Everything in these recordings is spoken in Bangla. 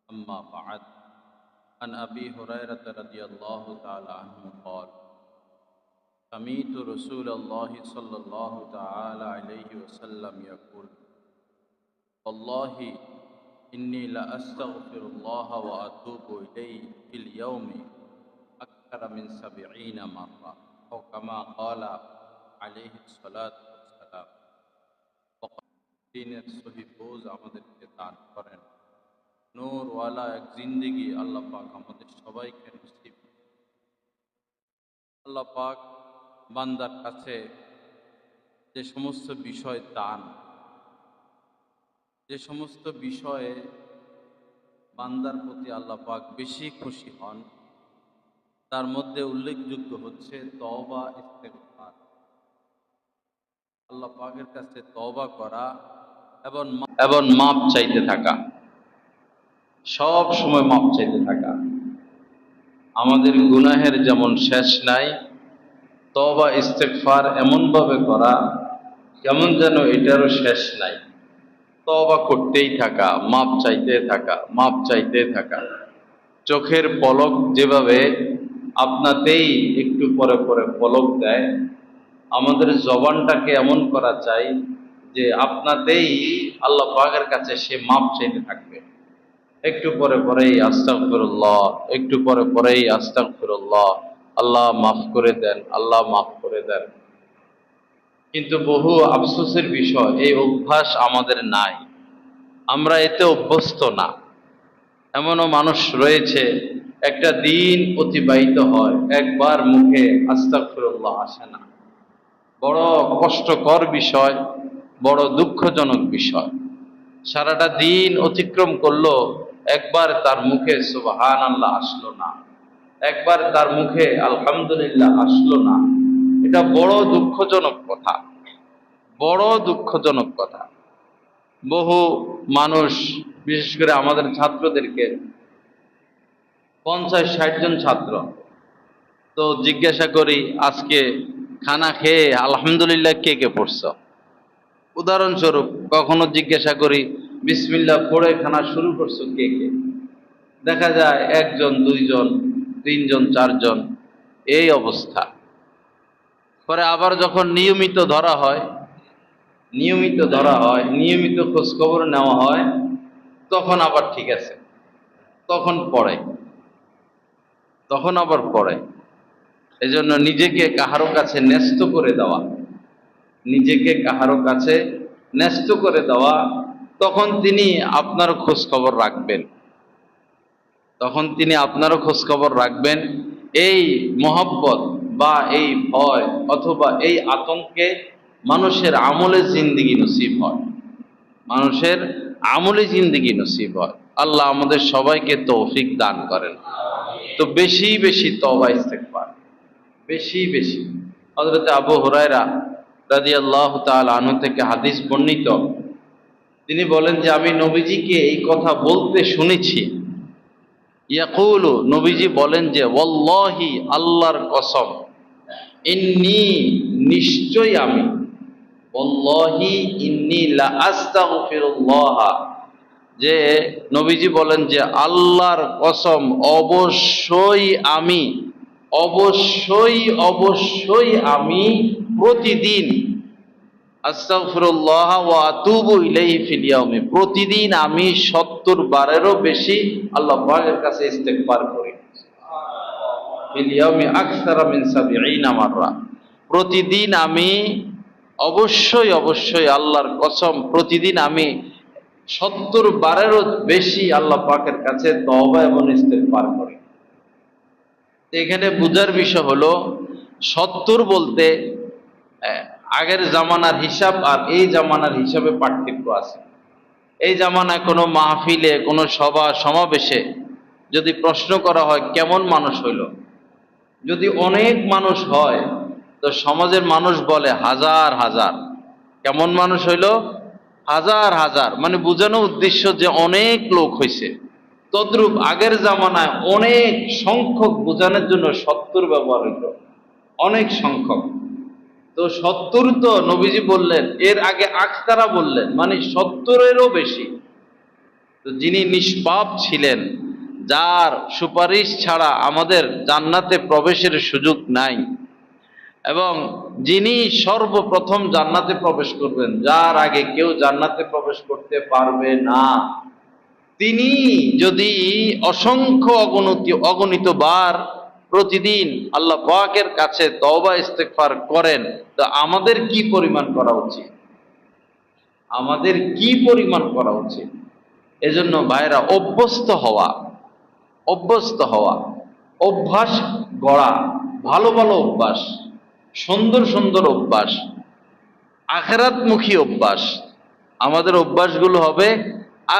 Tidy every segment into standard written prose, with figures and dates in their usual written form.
أما بعد عن أبي هريرة رضي الله تعالى عنه قال سمعت رسول الله صلى الله تعالى عليه وسلم يقول والله إني لأستغفر الله وأتوب إليه في اليوم أكثر من 70 مرة أو كما قال عليه الصلاة والسلام দিনের সহি বোঝ আমাদেরকে দান করেন। নূরওয়ালা এক জিন্দেগি আল্লাহ পাক আমাদের সবাইকে নসিব। আল্লাহ পাক বান্দার কাছে যে সমস্ত বিষয় দান, যে সমস্ত বিষয়ে বান্দার প্রতি আল্লাহ পাক বেশি খুশি হন, তার মধ্যে উল্লেখযোগ্য হচ্ছে তওবা ইস্তেগফার। আল্লাহ পাকের কাছে তওবা করা এবং মাপ চাইতে থাকা, সব সময় মাপ চাইতে থাকা। আমাদের গুনাহের যেমন শেষ নাই, তওবা ইস্তেগফার এমনভাবে করা কেমন যেন এটারও শেষ নাই। তওবা করতেই থাকা, মাপ চাইতে থাকা, মাপ চাইতে থাকা। চোখের পলক যেভাবে আপনাতেই একটু পরে পরে পলক দেয়, আমাদের জবানটাকে এমন করা চাই যে আপনাতেই আল্লাহ পাকের কাছে সে মাপ চাইতে থাকবে। একটু পরে পরেই আস্তাগফিরুল্লাহ, একটু পরে পরেই আস্তাগফিরুল্লাহ, আল্লাহ মাফ করে দেন, আল্লাহ মাফ করে দেন। কিন্তু বহু আফসোসের বিষয়, এই অভ্যাস আমাদের নাই, আমরা এতে অভ্যস্ত না। এমনও মানুষ রয়েছে, একটা দিন অতিবাহিত হয়, একবার মুখে আস্তাগফিরুল্লাহ আসে না। বড় কষ্টকর বিষয়, বড় দুঃখজনক বিষয়। সারাটা দিন অতিক্রম করলো, একবার তার মুখে সুবহানাল্লাহ আসলো না, একবার তার মুখে আলহামদুলিল্লাহ আসলো না। এটা বড় দুঃখজনক কথা, বড় দুঃখজনক কথা। বহু মানুষ, বিশেষ করে আমাদের ছাত্রদেরকে, 50-60 জন ছাত্র, তো জিজ্ঞাসা করি আজকে খানা খেয়ে আলহামদুলিল্লাহ কে কে পড়ছ। উদাহরণস্বরূপ কখনো জিজ্ঞাসা করি বিসমিল্লাহ পড়ে খানা শুরু করছো কে কে। দেখা যায় 1 জন, 2 জন, 3 জন, 4 জন, এই অবস্থা। পরে আবার যখন নিয়মিত ধরা হয়, নিয়মিত খোঁজখবর নেওয়া হয়, তখন আবার ঠিক আছে, তখন আবার পড়ে। এজন্য নিজেকে কাহারো কাছে ন্যস্ত করে দেওয়া, নিজেকে কাহারো কাছে ন্যস্ত করে দেওয়া, তখন তিনি আপনার খোঁজ খবর রাখবেন, তখন তিনি আপনারও খোঁজ খবর রাখবেন। এই মহব্বত বা এই ভয় অথবা এই আতঙ্কে মানুষের আমলে জিন্দেগি নসিব হয়, মানুষের আমলে জিন্দেগি নসিব হয়। আল্লাহ আমাদের সবাইকে তৌফিক দান করেন। তো বেশি বেশি তওবা ইস্তেগফার, বেশি বেশি। হযরত আবু হুরায়রা রাদিয়াল্লাহু তাআলা আনহু থেকে হাদিস বর্ণিত, তিনি বলেন যে আমি নবীজিকে এই কথা বলতে শুনেছি। ইয়াকুলু, নবীজি বলেন যে ওয়াল্লাহি, আল্লাহর কসম, ইন্নী, নিশ্চয় আমি, ওয়াল্লাহি ইন্নী লা আস্তাগফিরুল্লাহ, যে নবীজি বলেন যে আল্লাহর কসম, অবশ্যই আমি, অবশ্যই আমি প্রতিদিন আস্তাগফিরুল্লাহ ওয়া আতুবু ইলাইহি ফিল ইয়াউমি, প্রতিদিন আমি 70 বারেরও বেশি আল্লাহ পাকের কাছে ইস্তেগফার করি। ফিল ইয়াউমি আকসারা মিন 70 মাররা, প্রতিদিন আমি অবশ্যই আল্লাহর কসম, প্রতিদিন আমি 70 বারেরও বেশি আল্লাহ পাকের কাছে তওবা এবং ইস্তেগফার করি। এখানে বুঝার বিষয় হলো 70 বলতে আগের জামানার হিসাব আর এই জামানার হিসাবে পার্থক্য আছে। এই জামানায় কোনো মাহফিলে, কোনো সভা সমাবেশে যদি প্রশ্ন করা হয় কেমন মানুষ হইল, যদি অনেক মানুষ হয় তো সমাজের মানুষ বলে হাজার হাজার। কেমন মানুষ হইল? হাজার হাজার, মানে বোঝানো উদ্দেশ্য যে অনেক লোক হয়েছে। তদ্রূপ আগের জামানায় অনেক সংখ্যক বোঝানোর জন্য 70 ব্যবহার হইত, অনেক সংখ্যক। তো 70 তো নবীজি বললেন, এর আগে আকতারা বললেন, মানে 70-এরও বেশি। তো যিনি নিষ্পাপ ছিলেন, যার সুপারিশ ছাড়া আমাদের জান্নাতে প্রবেশের সুযোগ নাই, এবং যিনি সর্বপ্রথম জান্নাতে প্রবেশ করবেন, যার আগে কেউ জান্নাতে প্রবেশ করতে পারবে না, তিনি যদি অসংখ্য অগণিত বার প্রতিদিন আল্লাহ পাকের কাছে তওবা ইস্তেগফার করেন, তো আমাদের কি পরিমাণ করা উচিত? আমাদের কি পরিমাণ করা উচিত? এজন্য ভাইরা, অভ্যস্ত হওয়া, অভ্যাস গড়া, ভালো ভালো অভ্যাস, সুন্দর সুন্দর অভ্যাস, আখিরাতমুখী অভ্যাস। আমাদের অভ্যাসগুলো হবে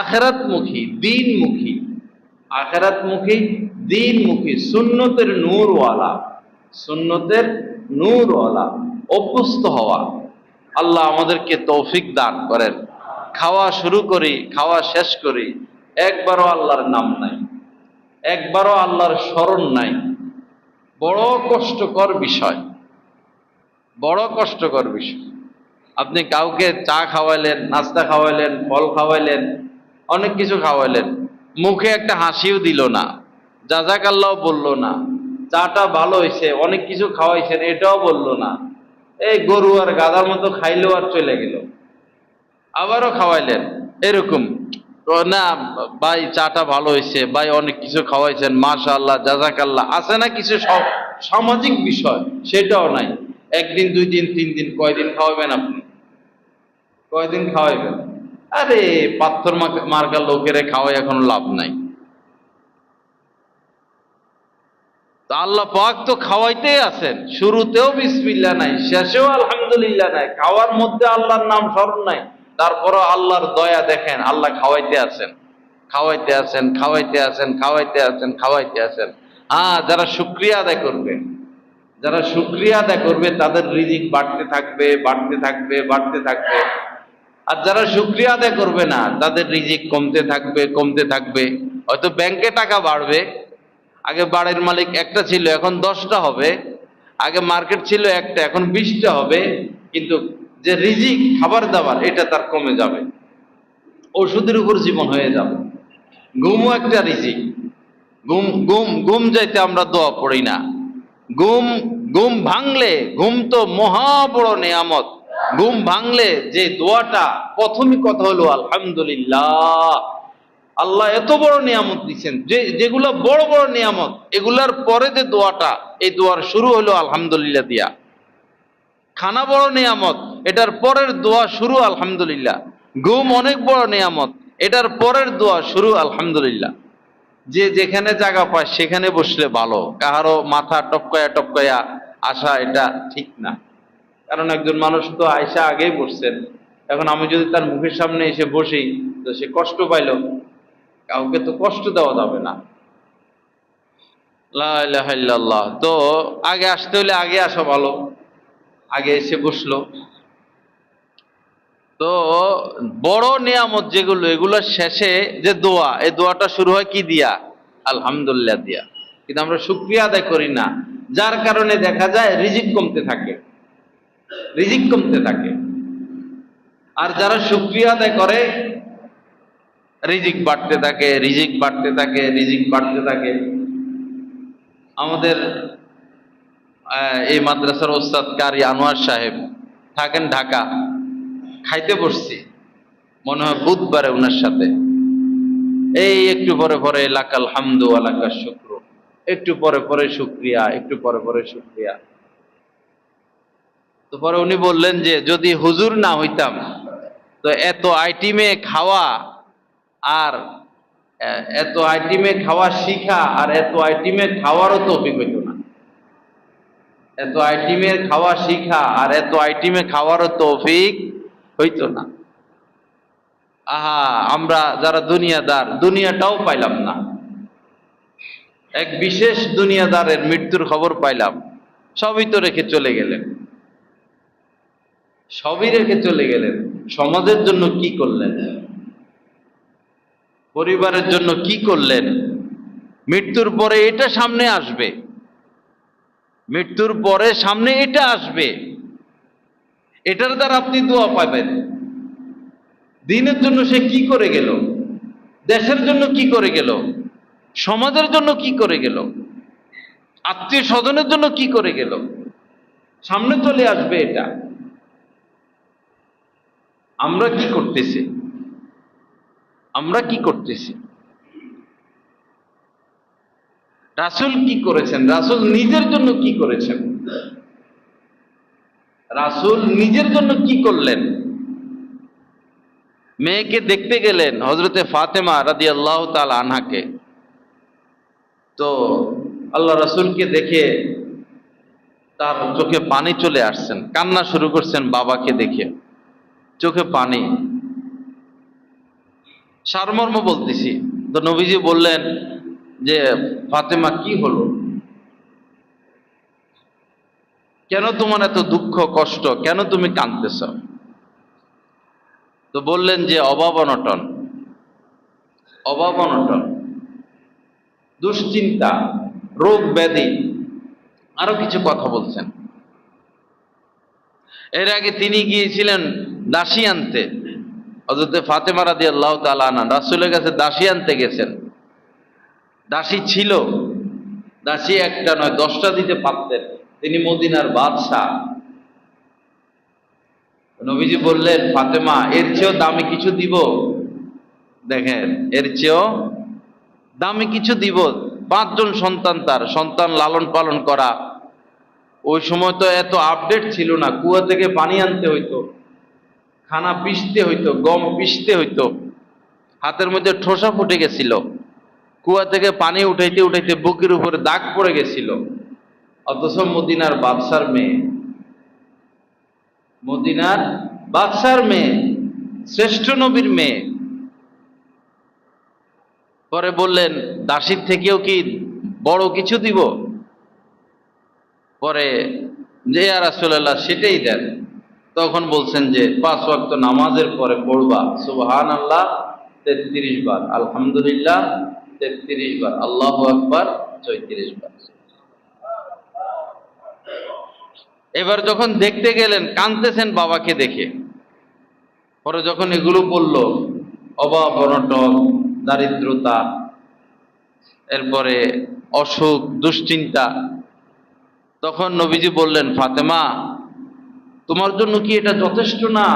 আখিরাতমুখী, দ্বীনমুখী, আখিরাতমুখী, দ্বীনমুখী, সুন্নতের নূরওয়ালা অভ্যস্ত হওয়া। আল্লাহ আমাদেরকে তৌফিক দান করেন। খাওয়া শুরু করি, খাওয়া শেষ করি, একবারও আল্লাহর নাম নাই, একবারও আল্লাহর স্মরণ নাই। বড় কষ্টকর বিষয়, বড় কষ্টকর বিষয়। আপনি কাউকে চা খাওয়াইলেন, নাস্তা খাওয়াইলেন, ফল খাওয়াইলেন, অনেক কিছু খাওয়াইলেন, মুখে একটা হাসিও দিল না, জাযাকাল্লাহ বলল না, চাটা ভালো হয়েছে, অনেক কিছু খাওয়াইছেন এটাও বলল না, এই গরু আর গাধার মতো খাইলো আর চলে গেল। আবারও খাওয়াইলেন, এরকম না, ভাই চাটা ভালো হয়েছে, ভাই অনেক কিছু খাওয়াইছেন, মাশাআল্লাহ, জাযাকাল্লাহ, আছে না কিছু সামাজিক বিষয়, সেটাও নাই। একদিন, 2 দিন, 3 দিন, কয়দিন খাওয়াবেন আপনি? কয়দিন খাওয়াইবেন? আরে পাথর মার্কা লোকেরে খাওয়াই এখন লাভ নাই। তো আল্লাহ পাক তো খাওয়াইতেই আছেন, শুরুতেও বিসমিল্লাহ নাই, শেষেও আলহামদুলিল্লাহ নাই, খাওয়ার মধ্যে আল্লাহর নাম স্মরণ নাই, তারপরও আল্লাহর দয়া দেখেন, আল্লাহ খাওয়াইতে আছেন, খাওয়াইতে আছেন, খাওয়াইতে আছেন, খাওয়াইতে আছেন, খাওয়াইতে আছেন। যারা শুকরিয়া আদায় করবে, যারা শুকরিয়া আদায় করবে, তাদের রিজিক বাড়তে থাকবে, বাড়তে থাকবে, বাড়তে থাকবে। আর যারা শুকরিয়া আদায় করবে না, তাদের রিজিক কমতে থাকবে, কমতে থাকবে। হয়তো ব্যাংকে টাকা বাড়বে, আগে বাড়ির মালিক একটা ছিল, এখন 10টা হবে, আগে মার্কেট ছিল একটা, এখন 20টা হবে, কিন্তু যে রিজিক, খাবার দাবার, এটা তার কমে যাবে, ওষুধের উপর জীবন হয়ে যাবে। ঘুমও একটা রিজিক। ঘুম ঘুম ঘুম যাইতে আমরা দোয়া পড়ি না। ঘুম ঘুম ভাঙলে, ঘুম তো মহা বড় নেয়ামত, ঘুম ভাঙলে যে দোয়াটা, প্রথমই কথা হলো আলহামদুলিল্লাহ। আল্লাহ এত বড় নিয়ামত দিচ্ছেন, যেগুলো বড় বড় নিয়ামত, এগুলার পরে যে দোয়াটা, এই দোয়ার শুরু হলো আলহামদুলিল্লাহ দিয়া। খানা বড় নিয়ামত, এটার পরের দোয়া শুরু আলহামদুলিল্লাহ। ঘুম অনেক বড় নিয়ামত, এটার পরের দোয়া শুরু আলহামদুলিল্লাহ। যে যেখানে জায়গা পায় সেখানে বসলে ভালো, কাহারও মাথা টপকায়া টপকায়া আসা এটা ঠিক না। কারণ একজন মানুষ তো আয়সা আগেই বসছেন, এখন আমি যদি তার মুখের সামনে এসে বসি, তো সে কষ্ট পাইল, কাউকে তো কষ্ট দেওয়া যাবে না। লা ইলাহা ইল্লাল্লাহ। তো আগে আসতে হলে আগে আসা ভালো, আগে এসে বসলো। তো বড় নিয়ামত যেগুলো, এগুলোর শেষে যে দোয়া, এই দোয়াটা শুরু হয় কি দিয়া? আলহামদুলিল্লাহ দিয়া। কিন্তু আমরা শুকরিয়া আদায় করি না, যার কারণে দেখা যায় রিজিক কমতে থাকে, রিজিক কমতে থাকে। আর যারা শুকরিয়া আদায় করে, রিজিক বাড়তে থাকে, রিজিক বাড়তে থাকে, রিজিক বাড়তে থাকে। আমাদের এই মাদ্রাসার ওস্তাদ কারি আনোয়ার সাহেব থাকেন ঢাকা। খাইতে বসছি, মনে হয় বুধবারে, ওনার সাথে এই একটু পরে পরে লাকাল হামদু ওয়া লাকাশ শুকরু, একটু পরে পরে শুকরিয়া, একটু পরে পরে শুকরিয়া। তো পরে উনি বললেন যে যদি হুজুর না হইতাম, তো এত আইটিমে খাওয়া, আর এত আইটিমে খাওয়া শিখা, আর এত আইটিমে খাওয়ারও তৌফিক হইতো না। এত আইটিমে খাওয়া শিখা আর এত আইটিমে খাওয়ারও তৌফিক হইতো না। আমরা যারা দুনিয়াদার, দুনিয়াটাও পাইলাম না। এক বিশেষ দুনিয়াদারের মৃত্যুর খবর পাইলাম, সবই তো রেখে চলে গেলেন, সবই রেখে চলে গেলেন। সমাজের জন্য কি করলেন? পরিবারের জন্য কি করলেন? মৃত্যুর পরে এটা সামনে আসবে, মৃত্যুর পরে সামনে এটা আসবে, এটার দ্বারা আপনি দোয়া পাবেন। দিনের জন্য সে কি করে গেল? দেশের জন্য কি করে গেল, সমাজের জন্য কি করে গেল, আত্মীয় স্বজনের জন্য কি করে গেল, সামনে চলে আসবে এটা। আমরা কি করতেছি? আমরা কি করতেছি? রাসূল কি করেছেন? রাসূল নিজের জন্য কি করেছেন? রাসূল নিজের জন্য কি করলেন? মেয়েকে দেখতে গেলেন হযরতে ফাতেমা রাদিয়াল্লাহু তাআলা আনহাকে। তো আল্লাহ রাসূলকে দেখে তার চোখে পানি চলে আসছেন, কান্না শুরু করছেন বাবাকে দেখে, চোখে পানি। সারমর্ম বলতেছি। তো নবীজি বললেন যে, ফাতেমা কি হলো, কেন তোমার এত দুঃখ কষ্ট, কেন তুমি কাঁদতেছ? তো বললেন যে অভাব অনটন, অভাব অনটন, দুশ্চিন্তা, রোগ ব্যাধি, আরো কিছু কথা বলছেন। এর আগে তিনি গিয়েছিলেন দাসী আনতে, হযরতে ফাতেমা রাদিয়াল্লাহু তাআলা আনহা রাসূলের কাছে দাসী আনতে গেছেন। দাসী ছিল, দাসী একটা নয় 10টা দিতে পারতেন, তিনি মদিনার বাদশাহ। নবীজি বললেন, ফাতেমা এর চেয়েও দামি কিছু দিব? দেখেন, এর চেয়েও দামি কিছু দিব। 5 জন সন্তান, তার সন্তান লালন পালন করা। ওই সময় তো এত আপডেট ছিল না, কুয়া থেকে পানি আনতে হইতো, খানা পিষতে হইতো, গম পিষতে হইতো, হাতের মধ্যে ঠোসা ফুটে গেছিল, কুয়া থেকে পানি উঠাইতে উঠাইতে বুকের উপরে দাগ পড়ে গেছিল। অথচ মদিনার বাদশার মেয়ে, মদিনার বাদশার মেয়ে, শ্রেষ্ঠ নবীর মেয়ে। পরে বললেন, দাসীর থেকেও কি বড় কিছু দিব? পরে যে ইয়া রাসূলুল্লাহ সেটাই দেন। তখন বলছেন যে 5 ওয়াক্ত নামাজের পরে পড়বা সুবহানাল্লাহ 33 বার, আলহামদুলিল্লাহ 33 বার, আল্লাহু আকবার 34 বার। এবার যখন দেখতে গেলেন, কাঁদতেছেন বাবাকে দেখে। পরে যখন এগুলো বলল, অভাব অনটন, দারিদ্রতা, এরপরে অসুখ, দুশ্চিন্তা, তখন নবীজি বললেন, ফাতেমা তোমার জন্য কি এটা যথেষ্ট না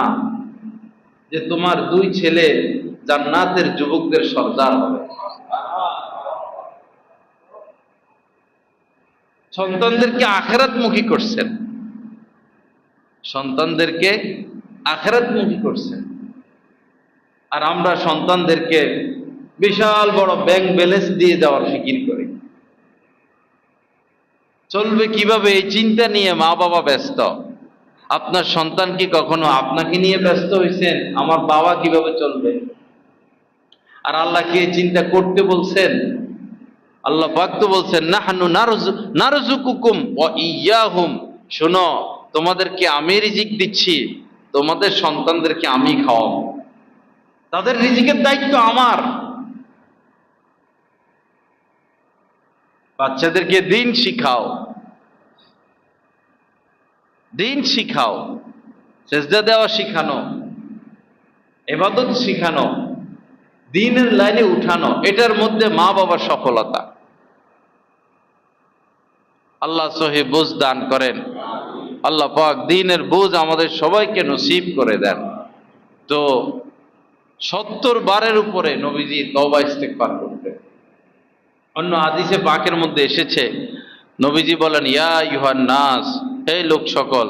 যে তোমার 2 ছেলে জান্নাতের যুবকদের সর্দার হবে? সন্তানদেরকে আখিরাতমুখী করছেন, সন্তানদেরকে আখিরাতমুখী করছেন। আর আমরা সন্তানদেরকে বিশাল বড় ব্যাংক ব্যালেন্স দিয়ে দেওয়ার ফিকির করি। চলবে কিভাবে এই চিন্তা নিয়ে মা বাবা ব্যস্ত। আপনার সন্তান কি কখনো আপনাকে নিয়ে ব্যস্ত হয়েছেন, আমার বাবা কিভাবে চলবে? আর আল্লাহ কি এই চিন্তা করতে বলছেন? আল্লাহ পাক তো বলছেন, নাহনু নারযুকুকুম ওয়া ইয়্যাহুম, শোনো তোমাদেরকে আমি রিজিক দিচ্ছি, তোমাদের সন্তানদেরকে আমি খাওয়াবো, তাদের রিজিকের দায়িত্ব আমার। বাচ্চাদেরকে দিন শিখাও, দিন শিখাও, সেজদা দেওয়া শিখানো, ইবাদত শিখানো, দ্বীনের লাইনে উঠানো, এটার মধ্যে মা বাবার সফলতা। আল্লাহ সহি বুঝ দান করেন। আল্লাহ পাক দ্বীনের বুঝ আমাদের সবাইকে নসিব করে দেন। তো 70 বারের উপরে নবীজি তওবা ইস্তেগফার করতেন। অন্য হাদিসে পাকের মধ্যে এসেছে, নবীজি বলেন, ইয়া আইয়ুহান নাস, হে লোক সকল,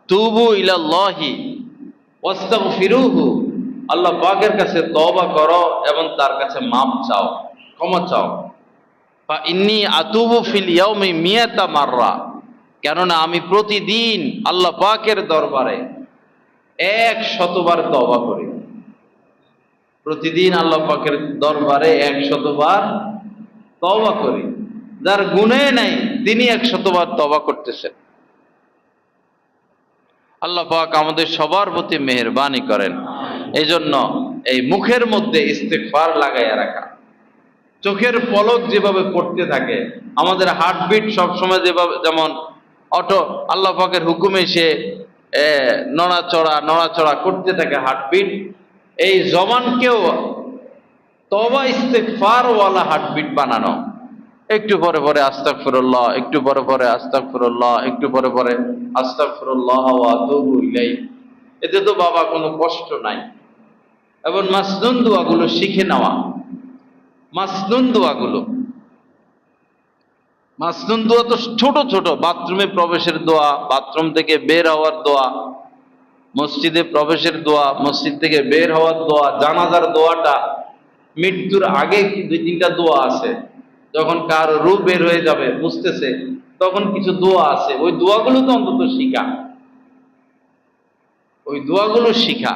তুবু ইলাল্লাহি ওয়াস্তাগফিরুহু, আল্লাহ পাকের কাছে তওবা করো এবং তার কাছে মাপ চাও, ক্ষমা চাও। ফা ইন্নী আতুবু ফিল ইয়াউমি মিয়াতা মাররা, কেননা আমি প্রতিদিন আল্লাহ পাকের দরবারে 100 বার তওবা করি। প্রতিদিন আল্লাহ পাকের দরবারে 100 বার তওবা করি। যার গুনাহ নাই তিনি 100 বার তওবা করতেছেন। আল্লাহ পাক আমাদের সবার প্রতি মেহেরবানি করেন। এই জন্য এই মুখের মধ্যে ইস্তেগফার লাগাইয়া রাখা, চোখের পলক যেভাবে পড়তে থাকে, আমাদের হার্টবিট সবসময় যেভাবে, যেমন অটো আল্লাহ পাকের হুকুমে সে নড়াচড়া নড়াচড়া করতে থাকে হার্টবিট, এই জবানকেও তওবা ইস্তেগফার ওয়ালা হার্টবিট বানানো, একটু পরে পরে আস্তাগফিরুল্লাহ, একটু পরে পরে আস্তাগফিরুল্লাহ, একটু পরে পরে আস্তাগফিরুল্লাহ ওয়া আতুবু ইলাইহি। এতে তো বাবা কোনো কষ্ট নাই। এবং মাসনুন দোয়াগুলো শিখে নেওয়া, মাসনুন দোয়াগুলো, মাসনুন দোয়া তো ছোট ছোট, বাথরুমে প্রবেশের দোয়া, বাথরুম থেকে বের হওয়ার দোয়া, মসজিদে প্রবেশের দোয়া, মসজিদ থেকে বের হওয়ার দোয়া, জানাজার দোয়াটা, মৃত্যুর আগে দুই তিনটা দোয়া আছে, যখন কার রূপ বের হয়ে যাবে বুঝতেছে তখন কিছু দোয়া আছে, ওই দোয়াগুলো তো অন্তত শিখা, ওই দোয়াগুলো শিখা।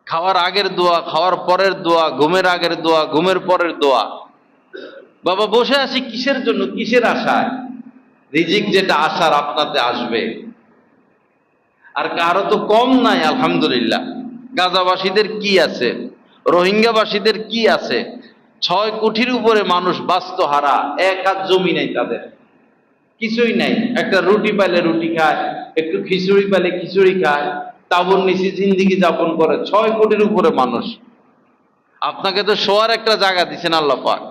খাওয়ার আগের দোয়া, খাওয়ার পরের দোয়া, ঘুমের আগের দোয়া, ঘুমের পরের দোয়া। বাবা বসে আছি কিসের জন্য, কিসের আশায়? রিজিক যেটা আশার আপনাতে আসবে। আর কারো তো কম নাই আলহামদুলিল্লাহ। গাজাবাসীদের কি আছে, রোহিঙ্গাবাসীদের কি আছে? 6 কোটির উপরে মানুষ বাস্তুহারা, এক হাত জমি নাই তাদের, কিছুই নাই। একটা রুটি পাইলে রুটি খায়, একটু খিচুড়ি পাইলে খিচুড়ি খায়, তাবুর নিচে জিন্দিগি যাপন করে 6 কোটির উপরে মানুষ। আপনাকে তো শোয়ার একটা জায়গা দিচ্ছেন আল্লাহ পাক।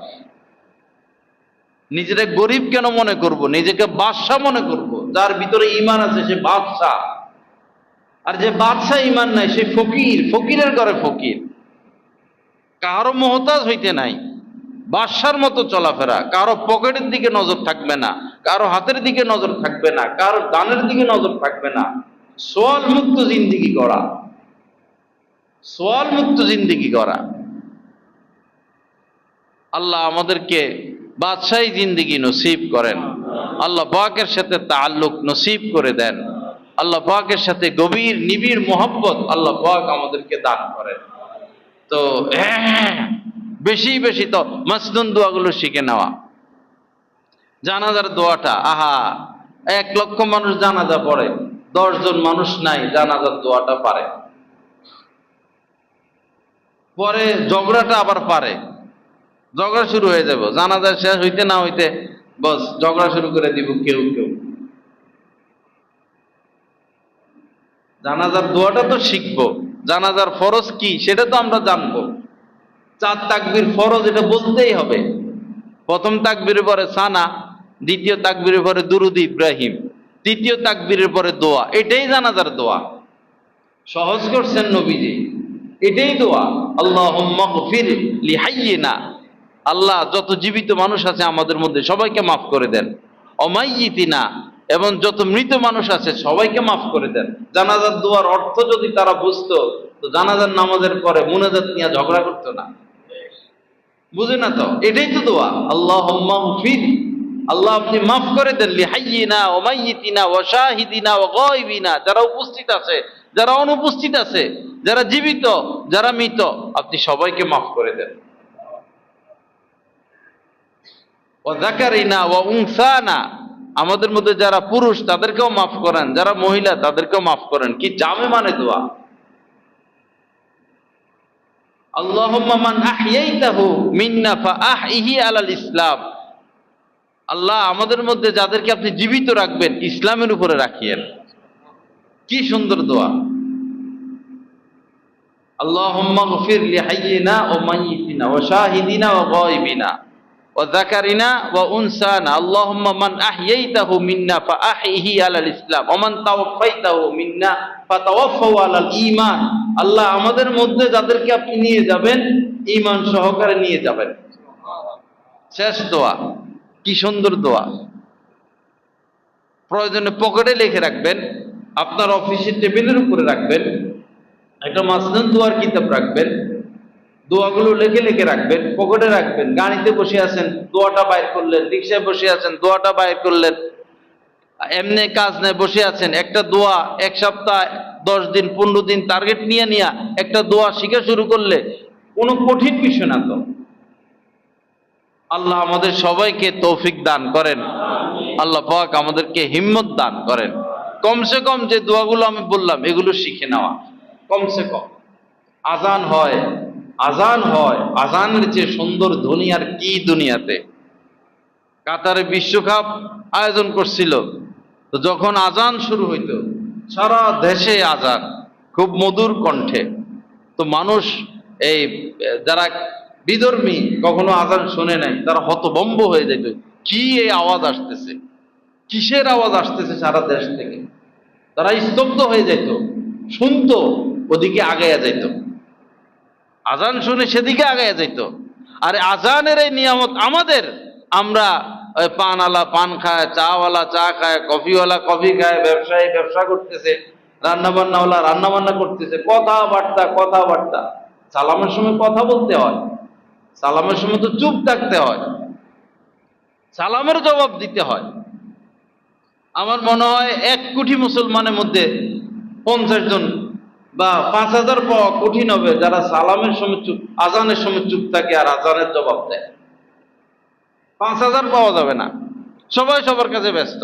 নিজেরা গরিব কেন মনে করব, নিজেকে বাদশা মনে করব। যার ভিতরে ঈমান আছে সে বাদশা, আর যে বাদশা ঈমান নাই সে ফকির, ফকিরের ঘরে ফকির। কারো মোহতাজ হইতে নাই, বাদশার মতো চলাফেরা, কারো পকেটের দিকে নজর থাকবে না, কারো হাতের দিকে নজর থাকবে না, কারো দানের দিকে নজর থাকবে না। সোয়াল মুক্ত জিন্দিগি করা, সোয়াল মুক্ত জিন্দিগি করা। আল্লাহ আমাদেরকে বাদশাহী জিন্দিগি নসিব করেন, আল্লাহ পাকের সাথে তাআল্লুক নসিব করে দেন, আল্লাহ পাকের সাথে গভীর নিবিড় মোহব্বত আল্লাহ পাক আমাদেরকে দান করেন। তো বেশি বেশি তো মাসনুন দোয়াগুলো শিখে নেওয়া। জানাজার দোয়াটা, আহা, 1 লক্ষ মানুষ জানাজা পড়ে, 10 জন মানুষ নাই জানাজার দোয়াটা পারে। পরে ঝগড়াটা আবার পারে, ঝগড়া শুরু হয়ে যাবে, জানাজা শেষ হইতে না হইতে বস ঝগড়া শুরু করে দিব কেউ কেউ। জানাজার দোয়াটা তো শিখবো, জানাজার ফরজ কি সেটা তো আমরা জানবো। 4 তাকবীর ফরজ, এটা বলতেই হবে। প্রথম তাকবীরের পরে সানা, দ্বিতীয় তাকবীরের পরে দুরুদ ইব্রাহিম, তৃতীয় তাকবীরের পরে দোয়া। এটাই জানাজার দোয়া, সহজ করছেন নবীজি। এটাই দোয়া, আল্লাহুম্মা গফির লিহাইয়িনা, আল্লাহ যত জীবিত মানুষ আছে আমাদের মধ্যে সবাইকে মাফ করে দেন, অমাইয়িতিনা, এবং যত মৃত মানুষ আছে সবাইকে মাফ করে দেন। জানাজার দোয়ার অর্থ যদি তারা বুঝতো তো জানাজার নামাজের পরে মুনাজাত নিয়ে ঝগড়া করতো না। বুঝে না তো? এটাই তো দোয়া, আল্লাহুম্মা গফির, আল্লাহ আপনি মাফ করে দেন, লিহাইয়িনা ওয়া মাইয়িতিনা ওয়া শাহিদিনা ওয়া গায়বিনা, যারা উপস্থিত আছে, যারা অনুপস্থিত আছে, যারা জীবিত, যারা মৃত, আপনি সবাইকে মাফ করে দেন। ওয়া যাকারিনা ওয়া উনসানা, আমাদের মধ্যে যারা পুরুষ তাদেরকেও মাফ করেন, যারা মহিলা তাদেরকেও মাফ করেন। কি জামে মানে দোয়া। আল্লাহুম্মা মান আহইয়াইতাহু মিন্না ফাআহইহি আলাল ইসলাম, আল্লাহ আমাদের মধ্যে যাদেরকে আপনি জীবিত রাখবেন ইসলামের উপরে রাখিয়েন। কি সুন্দর দোয়া। আল্লাহুম্মা গফির লিহাইয়িনা ওয়া মাইয়িতিনা ওয়া শাহিদিনা ওয়া গায়বিনা ওয়া যাকারিনা ওয়া উনসানা, আল্লাহুম্মা মান আহইয়াইতাহু মিন্না ফাআহইহি আলাল ইসলাম ওয়া মান তাওয়াফাইতাহু মিন্না ফাতাওয়াফাহু আলাল ঈমান, আল্লাহ আমাদের মধ্যে যাদেরকে আপনি নিয়ে যাবেন ঈমান সহকারে নিয়ে যাবেন। শেষ দোয়া, কি সুন্দর দোয়া। প্রয়োজনে পকেটে লিখে রাখবেন, আপনার অফিসের টেবিলের উপরে রাখবেন, একটা মাসনুন দোয়ার কিতাব রাখবেন, দোয়াগুলো লিখে লিখে রাখবেন, পকেটে রাখবেন। গাড়িতে বসে আছেন দোয়াটা বাইর করলেন, রিক্সায় বসে আছেন দোয়াটা বাইর করলেন, এমনি কাজ নেই বসে আছেন, একটা দোয়া 1 সপ্তাহ 10 দিন 15 দিন টার্গেট নিয়ে একটা দোয়া শিখা শুরু করলে কোনো কঠিন বিষয় না তো। আল্লাহ আমাদের সবাইকে তৌফিক দান করেন, আল্লাহ পাক আমাদেরকে হিম্মত দান করেন। কমসে কম যে দোয়াগুলো আমি বললাম এগুলো শিখে নেওয়া, কমসে কম। আজান হয়, আজান হয়, আজানের চেয়ে সুন্দর ধ্বনি আর কি দুনিয়াতে। কাতারে বিশ্বকাপ আয়োজন করছিল, তো যখন আজান শুরু হইতো সারা দেশে আজান, খুব মধুর কণ্ঠে, তো মানুষ এই যারা বিধর্মী, কখনো আজান শুনে নাই, তারা হতভম্ব হয়ে যেত, কি এই আওয়াজ আসতেছে, কিসের আওয়াজ আসতেছে সারা দেশ থেকে। তারা স্তব্ধ হয়ে যেত, শুনতো, ওদিকে আগাইয়া যাইত, আজান শুনে সেদিকে আগাইয়া যাইত। আর আজানের এই নিয়ামত আমাদের, আমরা ওই পানওয়ালা পান খায়, চাওয়ালা চা খায়, কফিওয়ালা কফি খায়, ব্যবসায়ী ব্যবসা করতেছে, রান্না বান্নাওয়ালা রান্না বান্না করতেছে, কথাবার্তা। সালামের সময় কথা বলতে হয়, সালামের সময় তো চুপ থাকতে হয়, সালামের জবাব দিতে হয়। আমার মনে হয় 1 কোটি মুসলমানের মধ্যে 50 জন বা 5000 পাওয়া কঠিন হবে যারা সালামের সময় চুপ, আজানের সময় চুপ থাকে আর আজানের জবাব দেয়। 5000 পাওয়া যাবে না, সবাই সবার কাছে ব্যস্ত।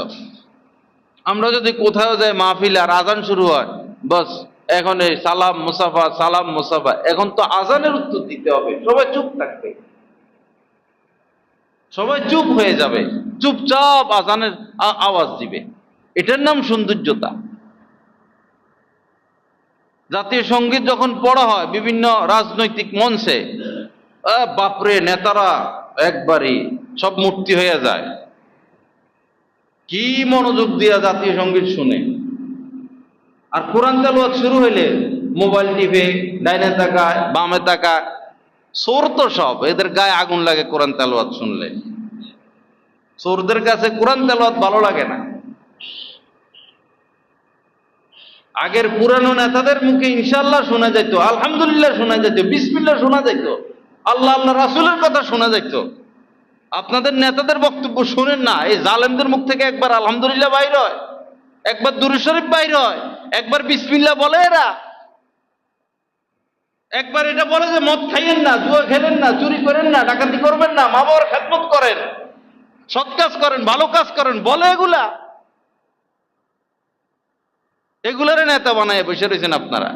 আমরা যদি কোথাও যাই মাহফিল আর আজান শুরু হয়, বাস এখন এই সালাম মুসাফা, এখন তো আজানের উত্তর দিতে হবে, সবাই চুপ থাকবে, সবাই চুপ হয়ে যাবে, চুপচাপ আজানের আওয়াজ দিবে। এটার নাম সৌন্দর্যতা। জাতীয় সঙ্গীত যখন পড়া হয় বিভিন্ন রাজনৈতিক মঞ্চে, বাপরে, নেতারা একবারই সব মূর্তি হয়ে যায়, কি মনোযোগ দিয়া জাতীয় সঙ্গীত শুনে। আর কোরআন তেলাওয়াত শুরু হইলে মোবাইল টিপে, ডাইনে তাকায় বামে তাকায়, চোর তো সব, এদের গায়ে আগুন লাগে কোরআন তেলাওয়াত শুনলে। চোরদের কাছে কোরআন তেলাওয়াত ভালো লাগে না। আগের পুরানো নেতাদের মুখে ইনশাআল্লাহ শোনা যেত, আলহামদুলিল্লাহ শোনা যেত, বিসমিল্লাহ শোনা যেত, আল্লাহ রাসূলের কথা শোনা যেত। আপনাদের নেতাদের বক্তব্য শুনেন না, এই জালেমদের মুখ থেকে একবার আলহামদুলিল্লাহ বাইর হয়, একবার দুরূদ শরীফ বাইর হয়, একবার বিসমিল্লাহ বলে এরা, একবার এটা বলে যে মদ খাইয়েন না, জুয়া খেলেন না, চুরি করেন না, ডাকাতি করবেন না, মা বাবার খেদমত করেন, সৎ কাজ করেন, ভালো কাজ করেন, বলে এগুলারে নেতা বানায় বসে রয়েছেন আপনারা।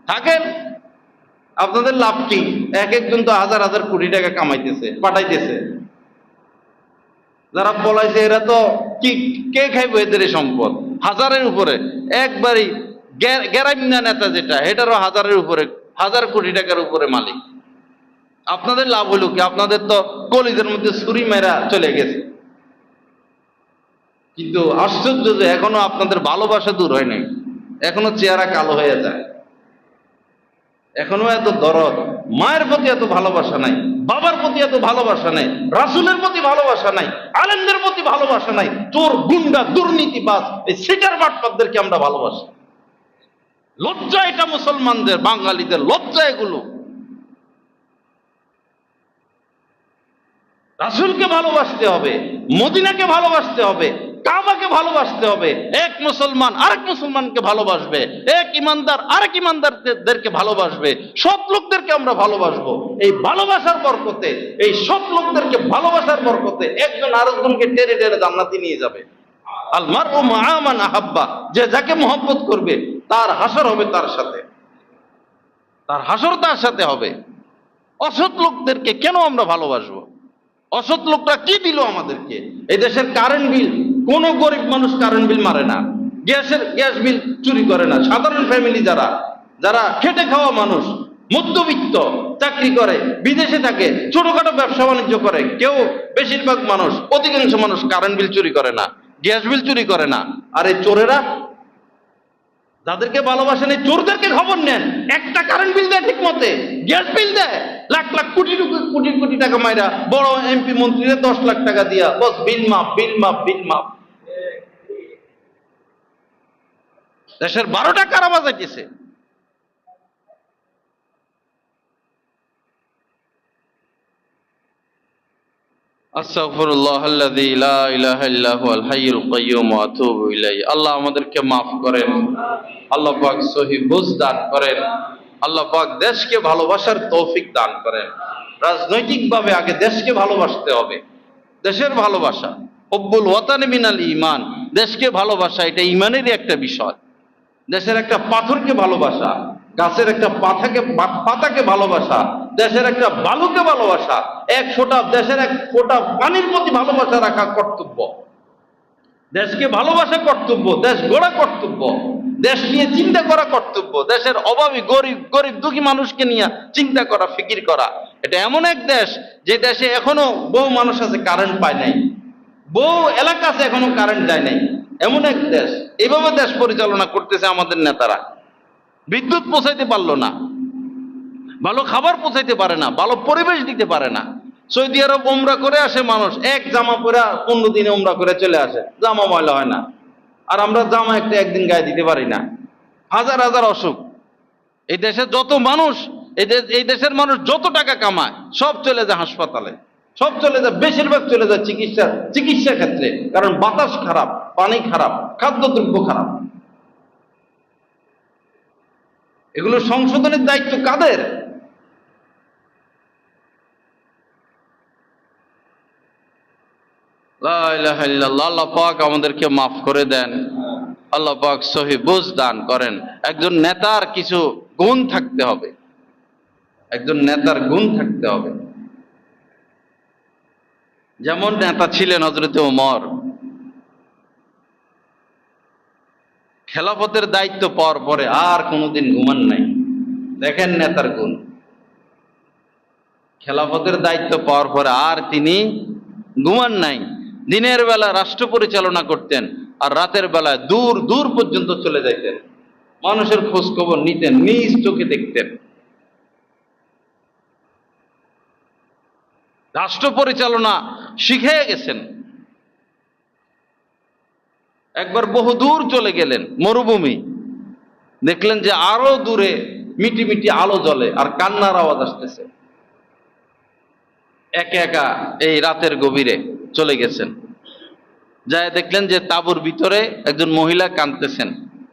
থাকেন, আপনাদের লাভ কি? এক একজন তো হাজার হাজার কোটি টাকা কামাইতেছে, পাঠাইতেছে। যারা পলাইছে এরা তো কি, কে খাইবো এদের এই সম্পদ? হাজারের উপরে, একবারই গ্যারামিনা নেতা যেটা, এটারও হাজারের উপরে, 1000 কোটি টাকার উপরে মালিক। আপনাদের লাভ হইল কি? আপনাদের তো কলিজের মধ্যে ছুরি মেরা চলে গেছে। কিন্তু আশ্চর্য যে এখনো আপনাদের ভালোবাসা দূর হয় নাই, এখনো চেহারা কালো হয়ে যায়, এখনো এত দরদ, মায়ের প্রতি এত ভালোবাসা নাই, বাবার প্রতি এত ভালোবাসা নাই, রাসূলের প্রতি ভালোবাসা নাই, আলেমদের প্রতি ভালোবাসা নাই, চোর গুন্ডা দুর্নীতিবাজ এই সিটার বাটপারদেরকে আমরা ভালোবাসি। লজ্জা এটা মুসলমানদের, বাঙালিদের লজ্জা এগুলো। রাসূলকে ভালোবাসতে হবে, মদিনাকে ভালোবাসতে হবে, কাবাকে ভালোবাসতে হবে। এক মুসলমান আরেক মুসলমানকে ভালোবাসবে, এক ইমানদার আরেক ইমানদারদেরকে ভালোবাসবে, সৎ লোকদেরকে আমরা ভালোবাসবো। এই ভালোবাসার বরকতে, এই সৎ লোকদেরকে ভালোবাসার বরকতে একজন আরেকজনকে টেনে টেনে জান্নাতে নিয়ে যাবে। আল মারউ মাআ মান আহাব্বা, যে যাকে মহব্বত করবে তার হাসর হবে তার সাথে, তার হাসর তার সাথে হবে। অসৎ লোকদেরকে কেন আমরা ভালোবাসবো? অসৎ লোকরা কি দিল আমাদেরকে? এই দেশের কারেন্ট বিল, কোন গরিব মানুষ কারেন্ট বিল মারে না, গ্যাস বিল চুরি করে না। সাধারণ ফ্যামিলি যারা যারা খেটে খাওয়া মানুষ, মধ্যবিত্ত, চাকরি করে, বিদেশে থাকে, ছোটখাটো ব্যবসা বাণিজ্য করে, কেউ, বেশিরভাগ মানুষ, অধিকাংশ মানুষ কারেন্ট বিল চুরি করে না, গ্যাস বিল চুরি করে না। আর এই চোরেরা, যাদেরকে ভালোবাসেন, এই চোরদেরকে খবর নেন, একটা কারেন্ট বিল দেয় ঠিক মতে, গ্যাস বিল দেয় লাখ লাখ কোটি কোটি টাকা মাইরা, বড় এমপি মন্ত্রীরা 10 লাখ টাকা দিয়া বস বিল মাপ। দেশের 12টা কারা বাজাইতেছে। আস্তাগফিরুল্লাহাল্লাযী লা ইলাহা ইল্লা হুয়াল হাইয়ুল কাইয়্যুম ওয়া আতুবু ইলাইহি। আল্লাহ আমাদেরকে মাফ করেন, আল্লাহ পাক সহিহ বুঝ দান করেন, আল্লাহ পাক দেশকে ভালোবাসার তৌফিক দান করেন। রাজনৈতিকভাবে আগে দেশকে ভালোবাসতে হবে, দেশের ভালোবাসা, হুব্বুল ওয়াতানি মিনাল ঈমান, দেশকে ভালোবাসা এটা ঈমানেরই একটা বিষয়। দেশের একটা পাথরকে ভালোবাসা, গাছের একটা পাতাকে ভালোবাসা, দেশের একটা বালুকে ভালোবাসা, দেশের 1 ফোঁটা পানির প্রতি ভালোবাসা রাখা কর্তব্য। দেশকে ভালোবাসা কর্তব্য, দেশ গড়া কর্তব্য। দেশ নিয়ে চিন্তা করা কর্তব্য, দেশের অভাবী গরিব গরিব দুঃখী মানুষকে নিয়ে চিন্তা করা, ফিকির করা। এটা এমন এক দেশ যে দেশে এখনো বহু মানুষ আছে কারেন্ট পায় নাই, বহু এলাকা আছে এখনো কারেন্ট যায় নাই, এমন এক দেশ। এইভাবে দেশ পরিচালনা করতেছে আমাদের নেতারা। বিদ্যুৎ পৌঁছাইতে পারলো না, ভালো খাবার পৌঁছাইতে পারে না, ভালো পরিবেশ দিতে পারে না। সৌদি আরব উমরা করে আসে মানুষ, এক জামা পরে 15 দিনে উমরা করে চলে আসে, জামা ময়লা হয় না। আর আমরা জামা একটা একদিন গায়ে দিতে পারি না। হাজার হাজার অসুখ। এই দেশের যত মানুষ, এই দেশের মানুষ যত টাকা কামায় সব চলে যায় হাসপাতালে, সব চলে যায়, বেশিরভাগ চলে যায় চিকিৎসা ক্ষেত্রে। কারণ বাতাস খারাপ, পানি খারাপ, খাদ্যদ্রব্য খারাপ। এগুলো সংশোধনের দায়িত্ব কাদের? লা ইলাহা ইল্লাল্লাহ। আল্লাহ পাক আমাদেরকে মাফ করে দেন, আল্লাহ পাক সহি বুঝ দান করেন। একজন নেতার কিছু গুণ থাকতে হবে, একজন নেতার গুণ থাকতে হবে। যেমন নেতা ছিলেন হযরত ওমর। খেলাফতের দায়িত্ব পাওয়ার পরে আর কোনোদিন ঘুমান নাই। দেখেন নেতার গুণ। খেলাফতের দায়িত্ব পাওয়ার পরে আর তিনি ঘুমান নাই। দিনের বেলা রাষ্ট্র পরিচালনা করতেন, আর রাতের বেলায় দূর দূর পর্যন্ত চলে যাইতেন, মানুষের খোঁজ খবর নিতেন, নিজ চোখে দেখতেন। রাষ্ট্র পরিচালনা শিখে গেছেন। একবার বহু দূর চলে গেলেন, মরুভূমি, দেখলেন যে আরো দূরে মিটি মিটি আলো জ্বলে আর কান্নার আওয়াজ আসতেছে। একা একা এই রাতের গভীরে চলে গেছেন, যায় দেখলেন যে তাঁবুর ভিতরে একজন মহিলা কাঁদতেছেন,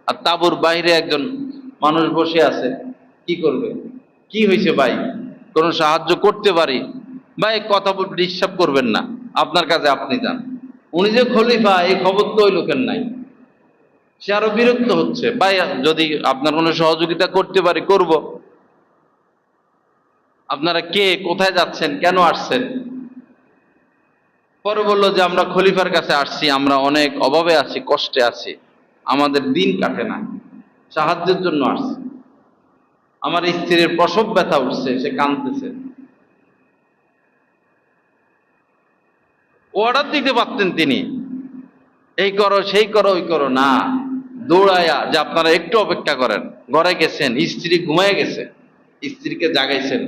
আর তাঁবুর বাইরে একজন মানুষ বসে আছে। কি করবে? কি হয়েছে ভাই? কোনো সাহায্য করতে পারি? ভাই কথা বলতে ডিস্টার্ব করবেন না, আপনার কাজে আপনি যান। উনি যে খলিফা, এই খবর তো ওই লোকের নাই। সে আরো বিরক্ত হচ্ছে, ভাই যদি আপনার কোনো সহযোগিতা করতে পারি করব। আপনারা কে, কোথায় যাচ্ছেন, কেন আসছেন? পরে বললো যে আমরা খলিফার কাছে আসছি, আমরা অনেক অভাবে আছি, কষ্টে আছি, আমাদের দিন কাটে না, সাহায্যের জন্য আসছি। আমার স্ত্রীর প্রসব ব্যথা উঠছে, সে কাঁদতেছে। অর্ডার দিতে পারতেন তিনি, এই করো সেই করো ওই করো, না, দৌড়ায়া যে আপনারা একটু অপেক্ষা করেন। ঘরে গেছেন, স্ত্রী ঘুমায় গেছে, স্ত্রীকে জাগাইছেন,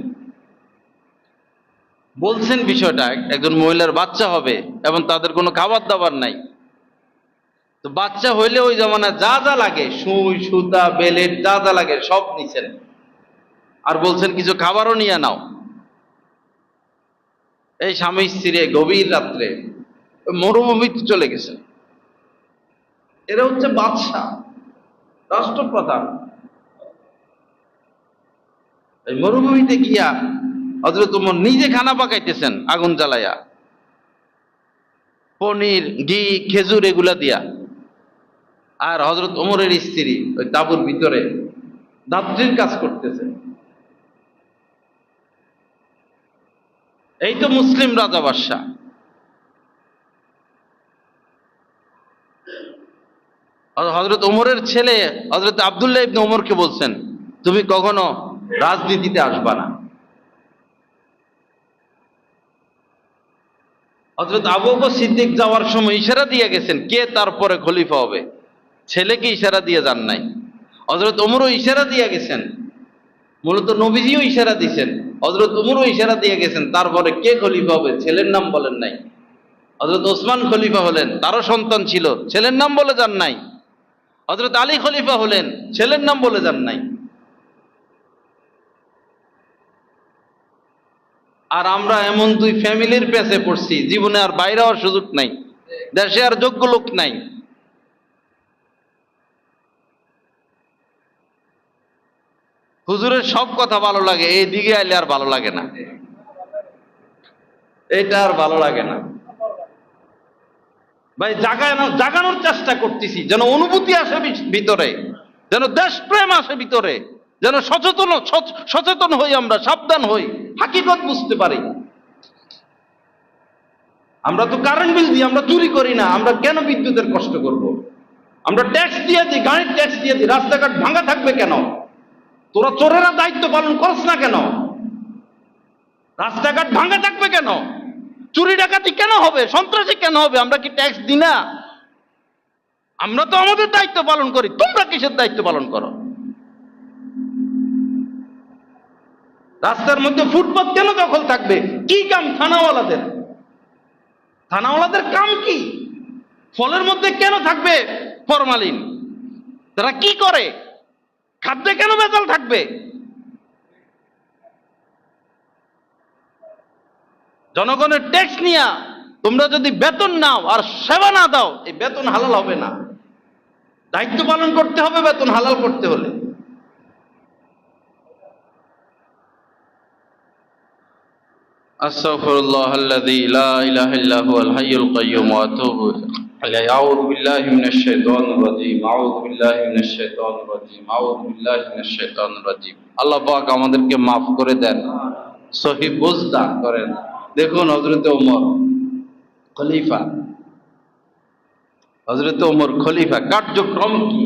বলছেন বিষয়টা, একজন মহিলার বাচ্চা হবে এবং তাদের কোনো খাবার দাবার নাই। তো বাচ্চা হইলে ওই জমানায় যা যা লাগে, সুই সুতা বেলেট যা যা লাগে সব নিছেন, আর বলছেন কিছু খাবারও নিয়ে নাও। এই স্বামী স্ত্রী গভীর রাত্রে মরুভূমিতে চলে গেছে। এরা হচ্ছে বাদশাহ, রাষ্ট্রপ্রধান। এই মরুভূমিতে গিয়া হযরত ওমর নিজে খানা পাকাইতেছেন আগুন জ্বালাইয়া, পনির, ঘি, খেজুর এগুলা দিয়া। আর হযরত ওমরের স্ত্রী ওই তাঁবুর ভিতরে দাত্রীর কাজ করতেছে। এই তো মুসলিম রাজা বাদশাহ। হযরত ওমরের ছেলে হযরত আব্দুল্লাহ ইবনে ওমরকে বলছেন, তুমি কখনো রাজনীতিতে আসবা না। হযরত আবু বকর সিদ্দিক যাওয়ার সময় ইশারা দিয়ে গেছেন কে তারপরে খলিফা হবে, ছেলেকে ইশারা দিয়ে যান নাই। হযরত ওমরও ইশারা দিয়ে গেছেন, মূলত নবীজিও ইশারা দিয়েছেন, হযরত ওমরও ইশারা দিয়ে গেছেন, তারপরে কে খলিফা হবে ছেলের নাম বলেন নাই। হযরত ওসমান খলিফা হলেন, তারও সন্তান ছিল, ছেলের নাম বলে যান নাই। হযরত আলী খলিফা হলেন, ছেলের নাম বলে যান নাই। আর আমরা এমন দুই ফ্যামিলির পেছে পড়ছি, জীবনে আর বাইরে হওয়ার সুযোগ নাই, দেশে আর যোগ্য লোক নাই। হুজুরের সব কথা ভালো লাগে, এই দিকে আইলে আর ভালো লাগে না, এটা আর ভালো লাগে না। ভাই জাগানোর চেষ্টা করতেছি, যেন অনুভূতি আসে ভিতরে, যেন দেশপ্রেম আসে ভিতরে, যেন সচেতন হই, আমরা সাবধান হই, হাকিকত বুঝতে পারি। আমরা তো কারেন্ট বিল দিই, আমরা চুরি করি না, আমরা কেন বিদ্যুতের কষ্ট করব? আমরা ট্যাক্স দিয়ে দিই, গাড়ির ট্যাক্স দিয়ে দিই, রাস্তাঘাট ভাঙা থাকবে কেন? তোরা চোরেরা দায়িত্ব পালন করছ না কেন? রাস্তাঘাট ভাঙা থাকবে কেন? চুরি ডাকাতি কেন হবে? সন্ত্রাসী কেন হবে? আমরা কি ট্যাক্স দিই না? আমরা তো আমাদের দায়িত্ব পালন করি, তোমরা কিসের দায়িত্ব পালন করো? রাস্তার মধ্যে ফুটপাত কেন দখল থাকবে? কি কাম থানাওয়ালাদের? থানাওয়ালাদের কাম কি? ফলের মধ্যে কেন থাকবে ফরমালিন? তারা কি করে? খাদ্যে কেন ভেজাল থাকবে? জনগণের ট্যাক্স নিয়া তোমরা যদি বেতন নাও আর সেবা না দাও, এই বেতন হালাল হবে না। দায়িত্ব পালন করতে হবে বেতন হালাল করতে হলে। আস্তাগফিরুল্লাহাল্লাযী লা ইলাহা ইল্লা হুয়াল হাইয়ুল কাইয়্যুম ওয়া আতুবু ইলাইহি। আউযু বিল্লাহি মিনাশ শাইতানির রাজীম। আউযু বিল্লাহি মিনাশ শাইতানির রাজীম। আউযু বিল্লাহি মিনাশ শাইতানির রাজীম। আল্লাহ পাক আমাদেরকে মাফ করে দেন, সহি বুঝ দান করেন। দেখুন হযরত ওমর খলিফা, হযরত ওমর খলিফা, কার্যক্রম কি?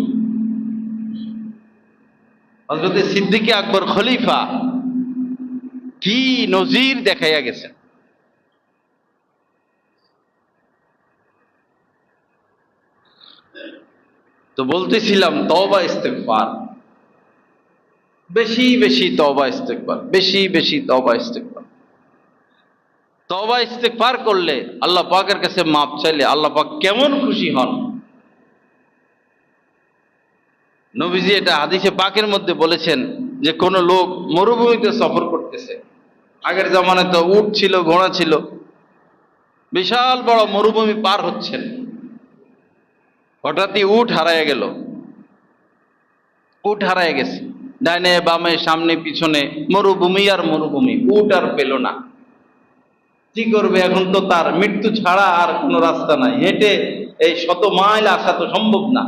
হযরত সিদ্দিক আকবর খলিফা কি নজির দেখাইয়া গেছেন। তো বলতেছিলাম তওবা ইস্তেগফার, বেশি বেশি তওবা ইস্তেগফার, বেশি বেশি তওবা ইস্তেগফার। তওবা ইস্তেগফার করলে, আল্লাহ পাকের কাছে মাপ চাইলে আল্লাহ পাক কেমন খুশি হন। নবীজি এটা হাদিসে পাকের মধ্যে বলেছেন যে কোন লোক মরুভূমিতে সফর করতেছে। আগের জামানায় তো উট ছিল, ঘোড়া ছিল, বিশাল বড় মরুভূমি পার হচ্ছেন, হঠাৎই উট হারায় গেল। উট হারায় গেছে, ডাইনে বামে সামনে পিছনে মরুভূমি আর মরুভূমি, উট আর পেল না। কি করবে? এখন তো তার মৃত্যু ছাড়া আর কোনো রাস্তা নাই, হেঁটে এই 100 মাইল আসা তো সম্ভব না।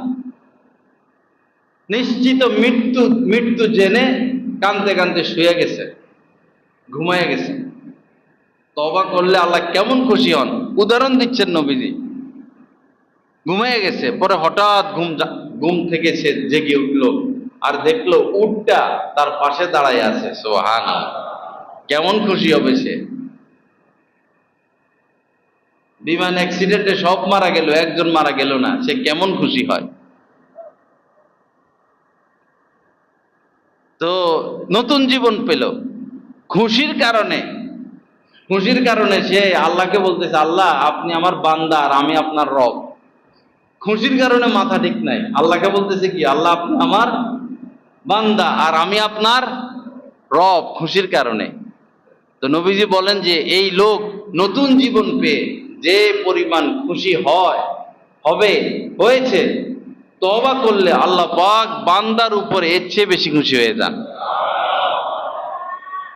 নিশ্চিত মৃত্যু, মৃত্যু জেনে কাঁদতে কাঁদতে শুয়ে গেছে, ঘুমায় গেছে। তওবা করলে আল্লাহ কেমন খুশি হন, উদাহরণ দিচ্ছেন নবীজি। ঘুমিয়ে গেছে, পরে হঠাৎ ঘুম থেকে সে জেগে উঠলো আর দেখলো উটটা তার পাশে দাঁড়ায় আছে। সুবহানাল্লাহ, কেমন খুশি হবে সে। বিমান অ্যাক্সিডেন্টে সব মারা গেল, একজন মারা গেল না, সে কেমন খুশি হয়। তো নতুন জীবন পেল খুশির কারণে। খুশির কারণে সে আল্লাহকে বলতেছে, আল্লাহ আপনি আমার বান্দা আর আমি আপনার রব। খুশির কারণে মাথা ঠিক নাই, আল্লাহকে বলতেছে কি, আল্লাহ আপনি আমার বান্দা আর আমি আপনার রব, খুশির কারণে। তো নবীজি বলেন যে এই লোক নতুন জীবন পেয়ে যে পরিমাণ খুশি হয়েছে, তওবা করলে আল্লাহ পাক বান্দার উপরে এর চেয়ে বেশি খুশি হয়ে যান।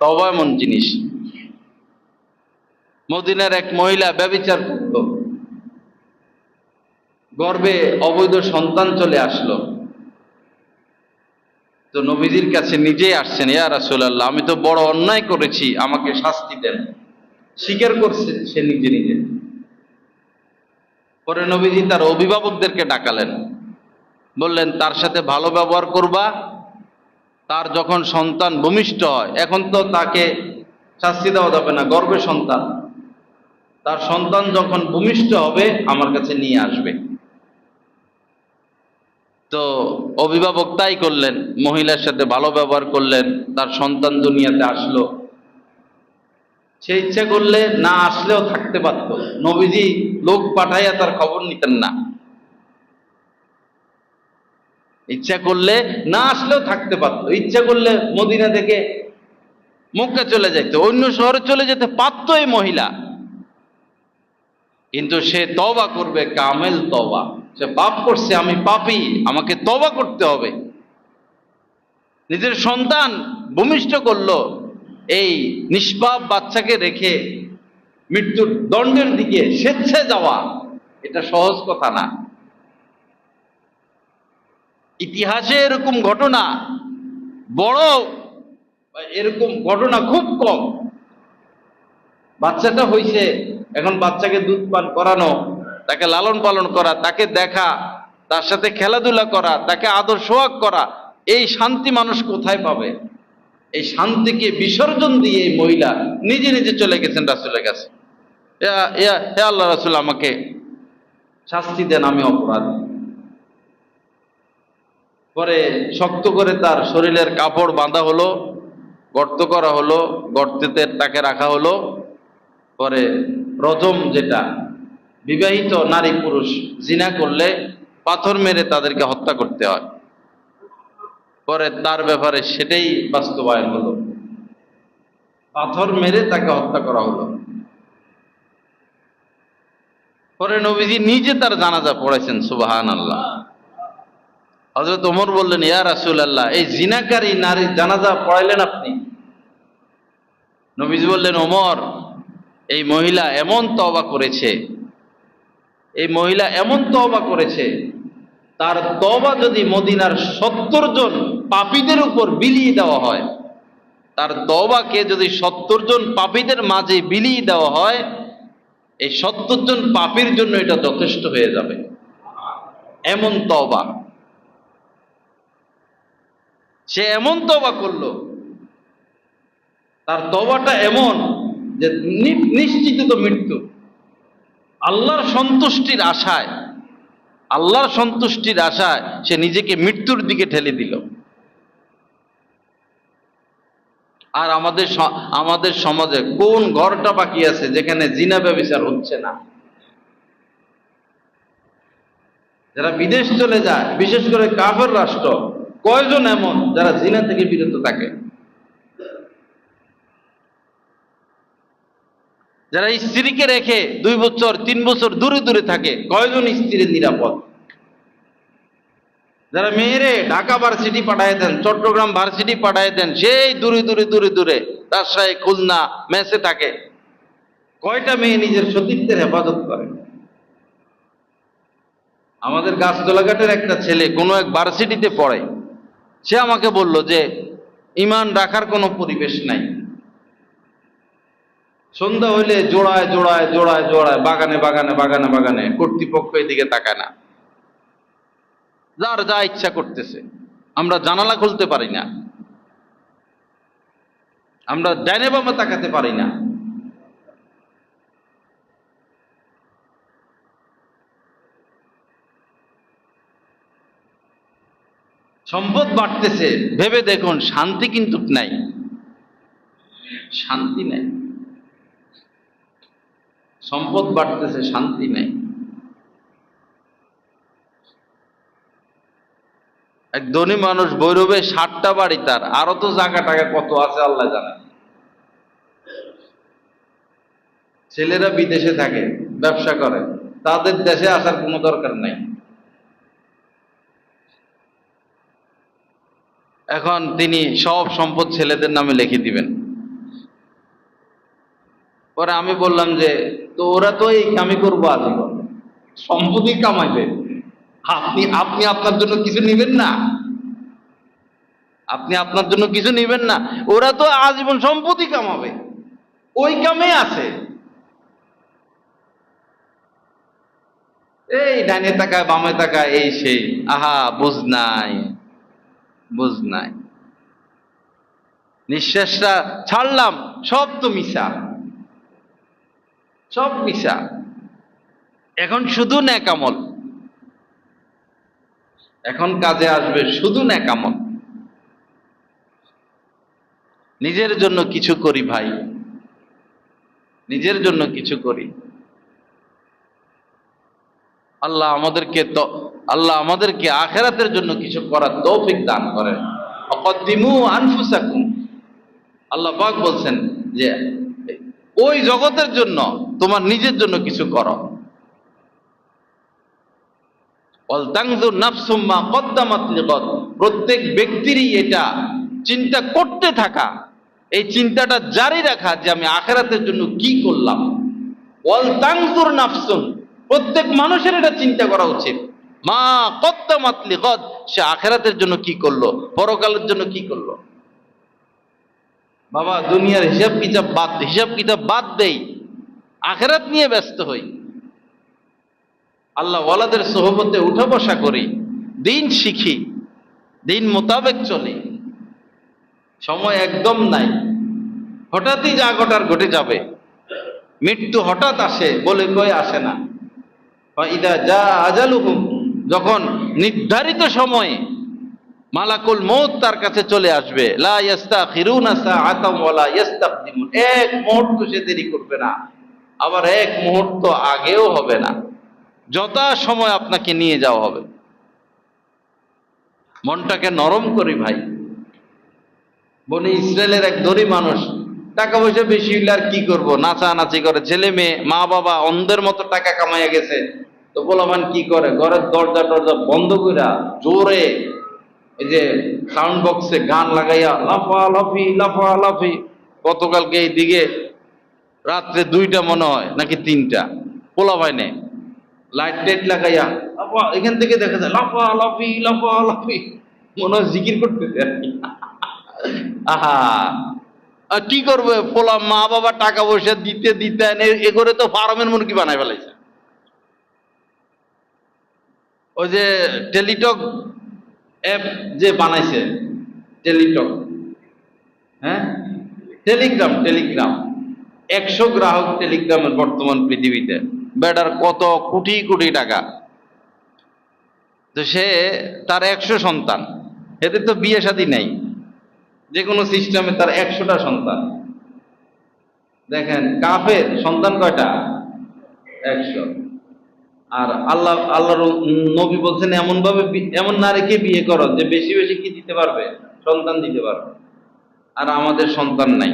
তওবা এমন জিনিস। মদিনার এক মহিলা ব্যভিচার করত, গর্ভে অবৈধ সন্তান চলে আসলো। তো নবীজির কাছে নিজেই আসছেন, ইয়া রাসূলুল্লাহ আমি তো বড় অন্যায় করেছি, আমাকে শাস্তি দেন। স্বীকার করছে সে নিজে নিজে। পরে নবীজি তার অভিভাবকদেরকে ডাকালেন, বললেন তার সাথে ভালো ব্যবহার করবা। তার যখন সন্তান ভূমিষ্ঠ হয়, এখন তো তাকে শাস্তি দেওয়া যাবে না, গর্ভে সন্তান, তার সন্তান যখন ভূমিষ্ঠ হবে আমার কাছে নিয়ে আসবে। তো অভিভাবক তাই করলেন, মহিলার সাথে ভালো ব্যবহার করলেন, তার সন্তান দুনিয়াতে আসলো। সে ইচ্ছা করলে না আসলেও থাকতে পারত, নবীজি লোক পাঠাইয়া তার খবর নিতেন না। ইচ্ছা করলে না আসলেও থাকতে পারত, ইচ্ছা করলে মদিনা থেকে মক্কা চলে যেত, অন্য শহরে চলে যেতে পারত এই মহিলা। কিন্তু সে তওবা করবে, কামেল তওবা। সে পাপ করছে, আমি পাপী, আমাকে তওবা করতে হবে। নিজের সন্তান ভূমিষ্ঠ করলো, এই নিষ্পাপ বাচ্চাকে রেখে মৃত্যুর দণ্ডের দিকে স্বেচ্ছায় যাওয়া, এটা সহজ কথা না। ইতিহাসে এরকম ঘটনা এরকম ঘটনা খুব কম। বাচ্চাটা হইছে, এখন বাচ্চাকে দুধ পান করানো, তাকে লালন পালন করা, তাকে দেখা, তার সাথে খেলাধুলা করা, তাকে আদর সোহাগ করা, এই শান্তি মানুষ কোথায় পাবে? এই শান্তিকে বিসর্জন দিয়ে এই মহিলা নিজে নিজে চলে গেছেন রাসূলের কাছে। হে আল্লাহ রাসূল, আমাকে শাস্তি দেন, আমি অপরাধী। পরে শক্ত করে তার শরীরের কাপড় বাঁধা হলো, গর্ত করা হলো, গর্তেতে তাকে রাখা হলো। পরে রজম, যেটা বিবাহিত নারী পুরুষ জিনা করলে পাথর মেরে তাদেরকে হত্যা করতে হয়, পরে তার ব্যাপারে সেটাই বাস্তবায়ন হলো, পাথর মেরে তাকে হত্যা করা হলো। পরে নবীজি নিজে তার জানাজা পড়াইছেন, সুবহানাল্লাহ। হযরত ওমর বললেন, ইয়া রাসূলুল্লাহ, এই জিনাকারী নারীর জানাজা পড়াইলেন আপনি? নবীজি বললেন, ওমর, এই মহিলা এমন তওবা করেছে, এই মহিলা এমন তওবা করেছে, তার তওবা যদি মদিনার 70 জন পাপীদের উপর বিলিয়ে দেওয়া হয়, তার তওবাকে যদি 70 জন পাপীদের মাঝে বিলিয়ে দেওয়া হয়, এই 70 জন পাপীর জন্য এটা যথেষ্ট হয়ে যাবে। এমন তওবা, সে এমন তওবা করলো, তার তওবাটা এমন যে নিশ্চিত তো মৃত্যু। আল্লাহর সন্তুষ্টির আশায়, আল্লাহর সন্তুষ্টির আশায় সে নিজেকে মৃত্যুর দিকে ঠেলে দিল। আর আমাদের সমাজে কোন ঘরটা বাকি আছে যেখানে জিনা ব্যভিচার হচ্ছে না? যারা বিদেশ চলে যায়, বিশেষ করে কাফের রাষ্ট্র, কয়জন এমন যারা জিনা থেকে বিরত থাকে? যারা স্ত্রীকে রেখে 2 বছর 3 বছর দূরে দূরে থাকে, কয়জন স্ত্রীর নিরাপদ? যারা মেয়েরে ঢাকা ভার্সিটি পাঠায় দেন, চট্টগ্রাম ভার্সিটি পাঠায় দেন, সেই দূরে দূরে দূরে দূরে রাজশাহী, খুলনা, মেসে থাকে, কয়টা মেয়ে নিজের সতীত্বের হেফাজত করে? আমাদের গাছতলাঘাটের একটা ছেলে কোনো এক ভার্সিটিতে পড়ে, সে আমাকে বলল যে ঈমান রাখার কোনো পরিবেশ নাই। সন্ধ্যা হইলে জোড়ায় জোড়ায় জোড়ায় জোড়ায় বাগানে বাগানে বাগানে বাগানে, কর্তৃপক্ষ এদিকে তাকায় না, যার যা ইচ্ছা করতেছে। আমরা জানালা খুলতে পারি না, আমরা ডাইনে বামে তাকাতে পারি না। সম্পদ বাড়তেছে, ভেবে দেখুন, শান্তি কিন্তু নাই, শান্তি নাই। সম্পদ বাড়তেছে, শান্তি নাই। এক ধনী মানুষ ভৈরবে 60টা বাড়ি, তার আরো তো জায়গা টাকা কত আছে আল্লাহ জানে। ছেলেরা বিদেশে থাকে, ব্যবসা করে, তাদের দেশে আসার কোনো দরকার নাই। এখন তিনি সব সম্পদ ছেলেদের নামে লিখে দিবেন। পরে আমি বললাম যে, তো ওরা তো এই কামই করবো আজীবন, সম্পদই কামাইবে, আপনি আপনি আপনার জন্য কিছু নিবেন না? আপনি আপনার জন্য কিছু নিবেন না? ওরা তো আজীবন সম্পত্তি কামাবে, ওই কামে আছে। এই ডানে তাকায় বামে তাকায়, এই সেই, আহা বুঝ নাই, বুঝ নাই। নিঃশ্বাসটা ছাড়লাম, সব তো মিশা, সব মিশা। এখন শুধু নেকামল, এখন কাজে আসবে শুধু নেকামল। নিজের জন্য কিছু করি ভাই, নিজের জন্য কিছু করি। আল্লাহ আমাদেরকে আখিরাতের জন্য কিছু করার তৌফিক দান করেন। অকদ্দিমু আনফুসাকুম, আল্লাহ পাক বলছেন যে ওই জগতের জন্য তোমার নিজের জন্য কিছু করো। ওয়ালতানজুর নাফসুম মা কদ্দামাত লিগাদ, প্রত্যেক ব্যক্তিরই এটা চিন্তা করতে থাকা, এই চিন্তাটা জারি রাখা যে আমি আখিরাতের জন্য কি করলাম। ওয়ালতানজুর নাফসুন, প্রত্যেক মানুষের এটা চিন্তা করা উচিত, মা কদ্দামাত লিগাদ, সে আখিরাতের জন্য কি করলো, পরকালের জন্য কি করলো। বাবা, দুনিয়ার হিসাব কিতাব বাদ দেই, আখিরাত নিয়ে ব্যস্ত হই। আল্লাহ ওয়ালাদের সোহবতে উঠা বসা করি, দিন শিখি, দিন মোতাবেক চলি। সময় একদম নাই, হঠাৎই যা ঘটার ঘটে যাবে। মৃত্যু হঠাৎ আসে, বলে কয়ে আসে না। ইদা যা আজালুহুম, যখন নির্ধারিত সময়ে মালাকুল মউত তার কাছে চলে আসবে, লা ইস্তাখিরুনা সাআতাম ওয়া লা ইস্তাকদিমুন, এক মুহূর্ত সে দেরি করবে না, আবার এক মুহূর্ত আগেও হবে না, যথা সময় আপনাকে নিয়ে যাওয়া হবে। মনটাকে নরম করি ভাই। বনি ইসরায়েলের এক ধনী মানুষ, টাকা পয়সা বেশি হইলে আর কি করব, নাচানাচি করে, ছেলে মেয়ে মা বাবা অন্ধের মতো টাকা কামাইয়া গেছে। তো পোলাপান কি করে, ঘরের দরজা টরজা বন্ধ কইরা জোরে এই যে সাউন্ড বক্সে গান লাগাইয়া লাফালাফি লাফালাফি। গতকালকে এই দিকে রাত্রে 2টা মনে হয় নাকি 3টা পোলাপাই নেই, লাইট টাইট লাগাইয়া এখান থেকে দেখা যায় লাফালাফি লাফালাফি, মনে হয় জিকির করতেছে আর কি। আহা, আর কি করবে পোলা, মা বাবা টাকা পয়সা দিতে দিতে এ করে তো ফার্মের মুরগি বানাই ফেলাইছে। ওই যে টেলিটক অ্যাপ যে বানাইছে, টেলিটক, হ্যাঁ টেলিগ্রাম, টেলিগ্রাম 100 গ্রাহক টেলিগ্রামের বর্তমান পৃথিবীতে, বেটার কত কোটি কোটি টাকা। তো সে তার 100 সন্তান, এদের তো বিয়ে শাদী নাই, যে কোনো সিস্টেমে তার 100টা সন্তান। দেখেন কাফের সন্তান কয়টা? 100। আর আল্লাহর নবী বলছেন এমন ভাবে এমন নারীকে বিয়ে করো যে বেশি বেশি কি দিতে পারবে, সন্তান দিতে পারবে। আর আমাদের সন্তান নাই।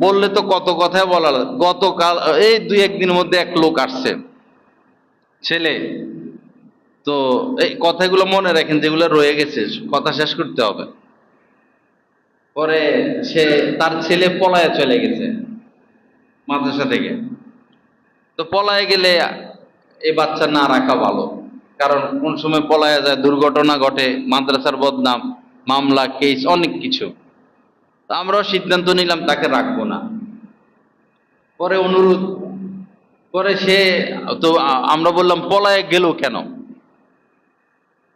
বললে তো কত কথাই বলা। গতকাল এই 2-1 দিনের মধ্যে এক লোক আসছে, ছেলে, তো এই কথাগুলো মনে রাখেন যেগুলো রয়ে গেছে, কথা শেষ করতে হবে। পরে তার ছেলে পলায়ে চলে গেছে মাদ্রাসা থেকে। তো পলায়ে গেলে এই বাচ্চা না রাখা ভালো, কারণ কোন সময় পলায়ে যায়, দুর্ঘটনা ঘটে, মাদ্রাসার বদনাম, মামলা কেস অনেক কিছু। তো আমরাও সিদ্ধান্ত নিলাম তাকে রাখবো না। পরে অনুরোধ করে আমরা বললাম পলায়ে গেল কেন?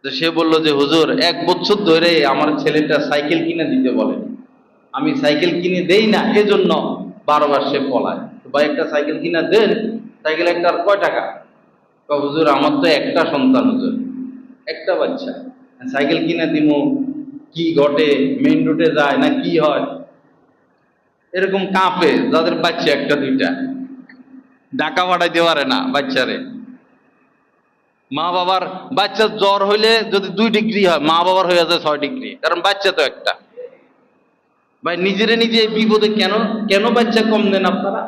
তো সে বললো যে হুজুর 1 বছর ধরে আমার ছেলেটা সাইকেল কিনে দিতে বলে, আমি সাইকেল কিনে দেই না, এজন্য বারবার সে পলায়। ভাই একটা সাইকেল কিনে দেন, সাইকেল একটার কয় টাকা? হুজুর আমার তো একটা সন্তান, হুজুর একটা বাচ্চা, সাইকেল কিনে দিব, কি ঘটে, মেইন রোডে যায় না কি হয়, এরকম কাঁপে যাদের বাচ্চা 1-2টা, ঢাকা পাঠাইতে পারে না বাচ্চারে। মা বাবার বাচ্চার জ্বর হইলে যদি 2 ডিগ্রি হয়, মা বাবার হয়ে যায় 6 ডিগ্রি, কারণ বাচ্চা তো একটা। ভাই নিজেরে নিজে এই বিপদে কেন কেন বাচ্চা কম দেন আপনারা?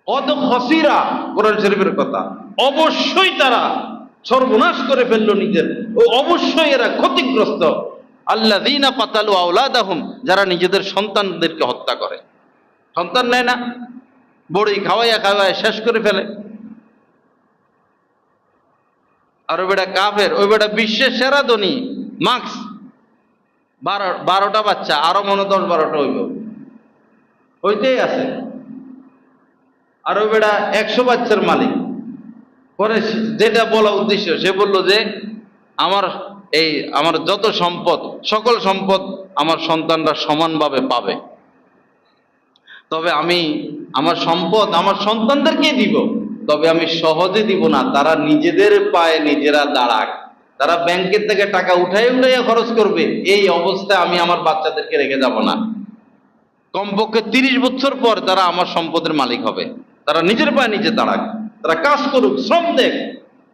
অদ খসিরা, কোরআন শরীফের কথা, অবশ্যই তারা সর্বনাশ করে ফেললো নিজের, ও অবশ্যই এরা ক্ষতিগ্রস্ত। আল্লাযীনা কাতালু আওলাদাহুম, যারা নিজেদের সন্তানদেরকে হত্যা করে, সন্তান নেয় না, বড়ি খাওয়াইয়া খাওয়াইয়া শেষ করে ফেলে। আর ওই বেটা কাফের, ওই বেটা বিশ্বের সেরা ধনী, মার্কস, 12টা বাচ্চা, আরো মনে 10-12টা হইতেই আছে। আর ওই বেটা 100 বাচ্চার মালিক। পরে যেটা বলা উদ্দেশ্য, সে বলল যে আমার যত সম্পদ, সকল সম্পদ আমার সন্তানরা সমানভাবে পাবে, তবে আমি আমার সম্পদ আমার সন্তানদেরকে দিব, তবে আমি সহজে দিব না, তারা নিজেদের পায়ে নিজেরা দাঁড়াক, তারা ব্যাংকের থেকে টাকা উঠাইয়া খরচ করবে, এই অবস্থায় আমি আমার বাচ্চাদেরকে রেখে যাব না। কমপক্ষে 30 বছর পর তারা আমার সম্পদের মালিক হবে, তারা নিজের পায়ে নিজে দাঁড়াক, তারা কাজ করুক, শ্রম দেখ,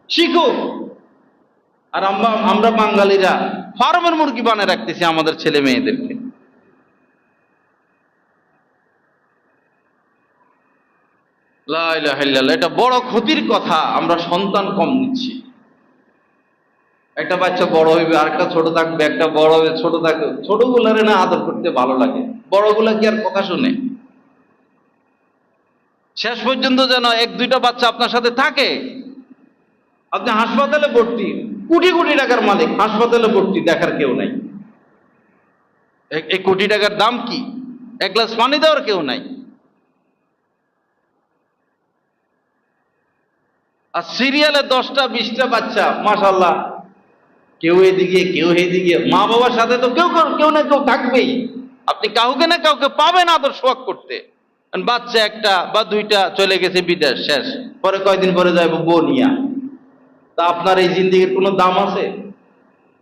শিখুক। আর আমরা বাঙালিরা ফার্মের মুরগি বানিয়ে রাখতেছি আমাদের ছেলে মেয়েদেরকে। লা ইলাহা ইল্লাল্লাহ, এটা বড় ক্ষতির কথা। আমরা সন্তান কম নিচ্ছি। একটা বাচ্চা বড় হইবে, আরেকটা ছোট থাকবে, একটা বড় হবে, ছোট থাকবে। ছোটগুলারে না আদর করতে ভালো লাগে, বড়গুলা কি আর কথা শুনে? শেষ পর্যন্ত যেন 1-2টা বাচ্চা আপনার সাথে থাকে। আপনি হাসপাতালে ভর্তি, কোটি কোটি টাকার মালিক, হাসপাতালে ভর্তি, দেখার কেউ নাই। এই কোটি টাকার দাম কি? এক গ্লাস পানি দেওয়ার কেউ নাই। আর সিরিয়ালে 10টা 20টা বাচ্চা, মাশাআল্লাহ, কেউ এদিকে কেউ এদিকে, মা বাবার সাথে তো কেউ না কেউ থাকবেই। আপনি কাউকে না কাউকে পাবেন আদর সোয়াগ করতে। বাচ্চা একটা বা দুইটা চলে গেছে বিদেশ, শেষ। পরে কয়দিন পরে যাইব বউ নিয়া। তা আপনার এই জিন্দেগির কোনো দাম আছে?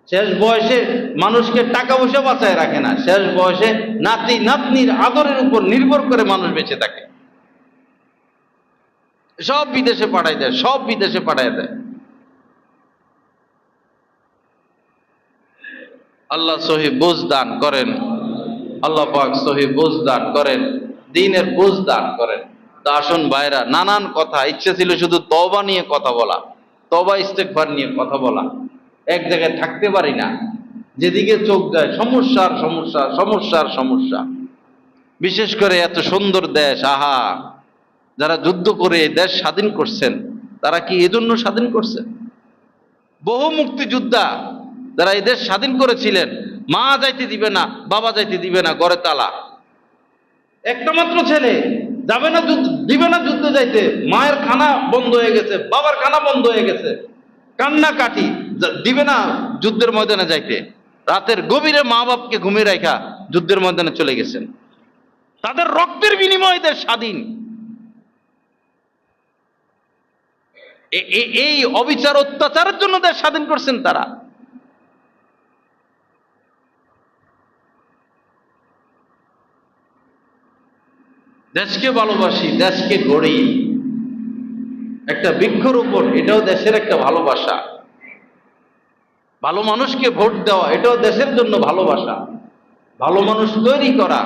শেষ বয়সে মানুষকে টাকা পয়সা বাঁচায় রাখে না, শেষ বয়সে নাতি নাতনির আদরের উপর নির্ভর করে মানুষ বেঁচে থাকে। সব বিদেশে পাঠায় দেয়, সব বিদেশে পাঠায় দেয়। আল্লাহ সহি বুঝ দান করেন, আল্লাহ পাক সহি বুঝ দান করেন, দ্বীনের বুঝ দান করেন। তা আসুন ভাইরা, নানান কথা, ইচ্ছে ছিল শুধু তওবা নিয়ে কথা বলা, তওবা ইস্তেগফার নিয়ে কথা বলা। এক জায়গায় থাকতে পারি না, যেদিকে চোখ যায় সমস্যার সমস্যা, সমস্যার সমস্যা। বিশেষ করে এত সুন্দর দেশ, আহা, যারা যুদ্ধ করে এই দেশ স্বাধীন করছেন, তারা কি এজন্য স্বাধীন করছেন? বহু মুক্তিযোদ্ধা যারা এই দেশ স্বাধীন করেছিলেন, মা যাইতে দিবে না, বাবা যাইতে দিবে না, ঘরে তালা। একটা মাত্র ছেলে যাবে না, দিবে না যুদ্ধে যাইতে, মায়ের খানা বন্ধ হয়ে গেছে, বাবার খানা বন্ধ হয়ে গেছে, কান্না কাটি, দিবে না যুদ্ধের ময়দানে যাইতে। রাতের গভীরে মা বাপকে ঘুমিয়ে রাখা যুদ্ধের ময়দানে চলে গেছেন। তাদের রক্তের বিনিময়ে দেশ স্বাধীন। এই অবিচার অত্যাচারের জন্য দেশ স্বাধীন করছেন তারা। দেশকে ভালোবাসি, দেশকে গড়ি, একটা বৃক্ষরোপণ, এটাও দেশের একটা ভালোবাসা। ভালো মানুষকে ভোট দেওয়া, এটাও দেশের জন্য ভালোবাসা। ভালো মানুষ তৈরি করা,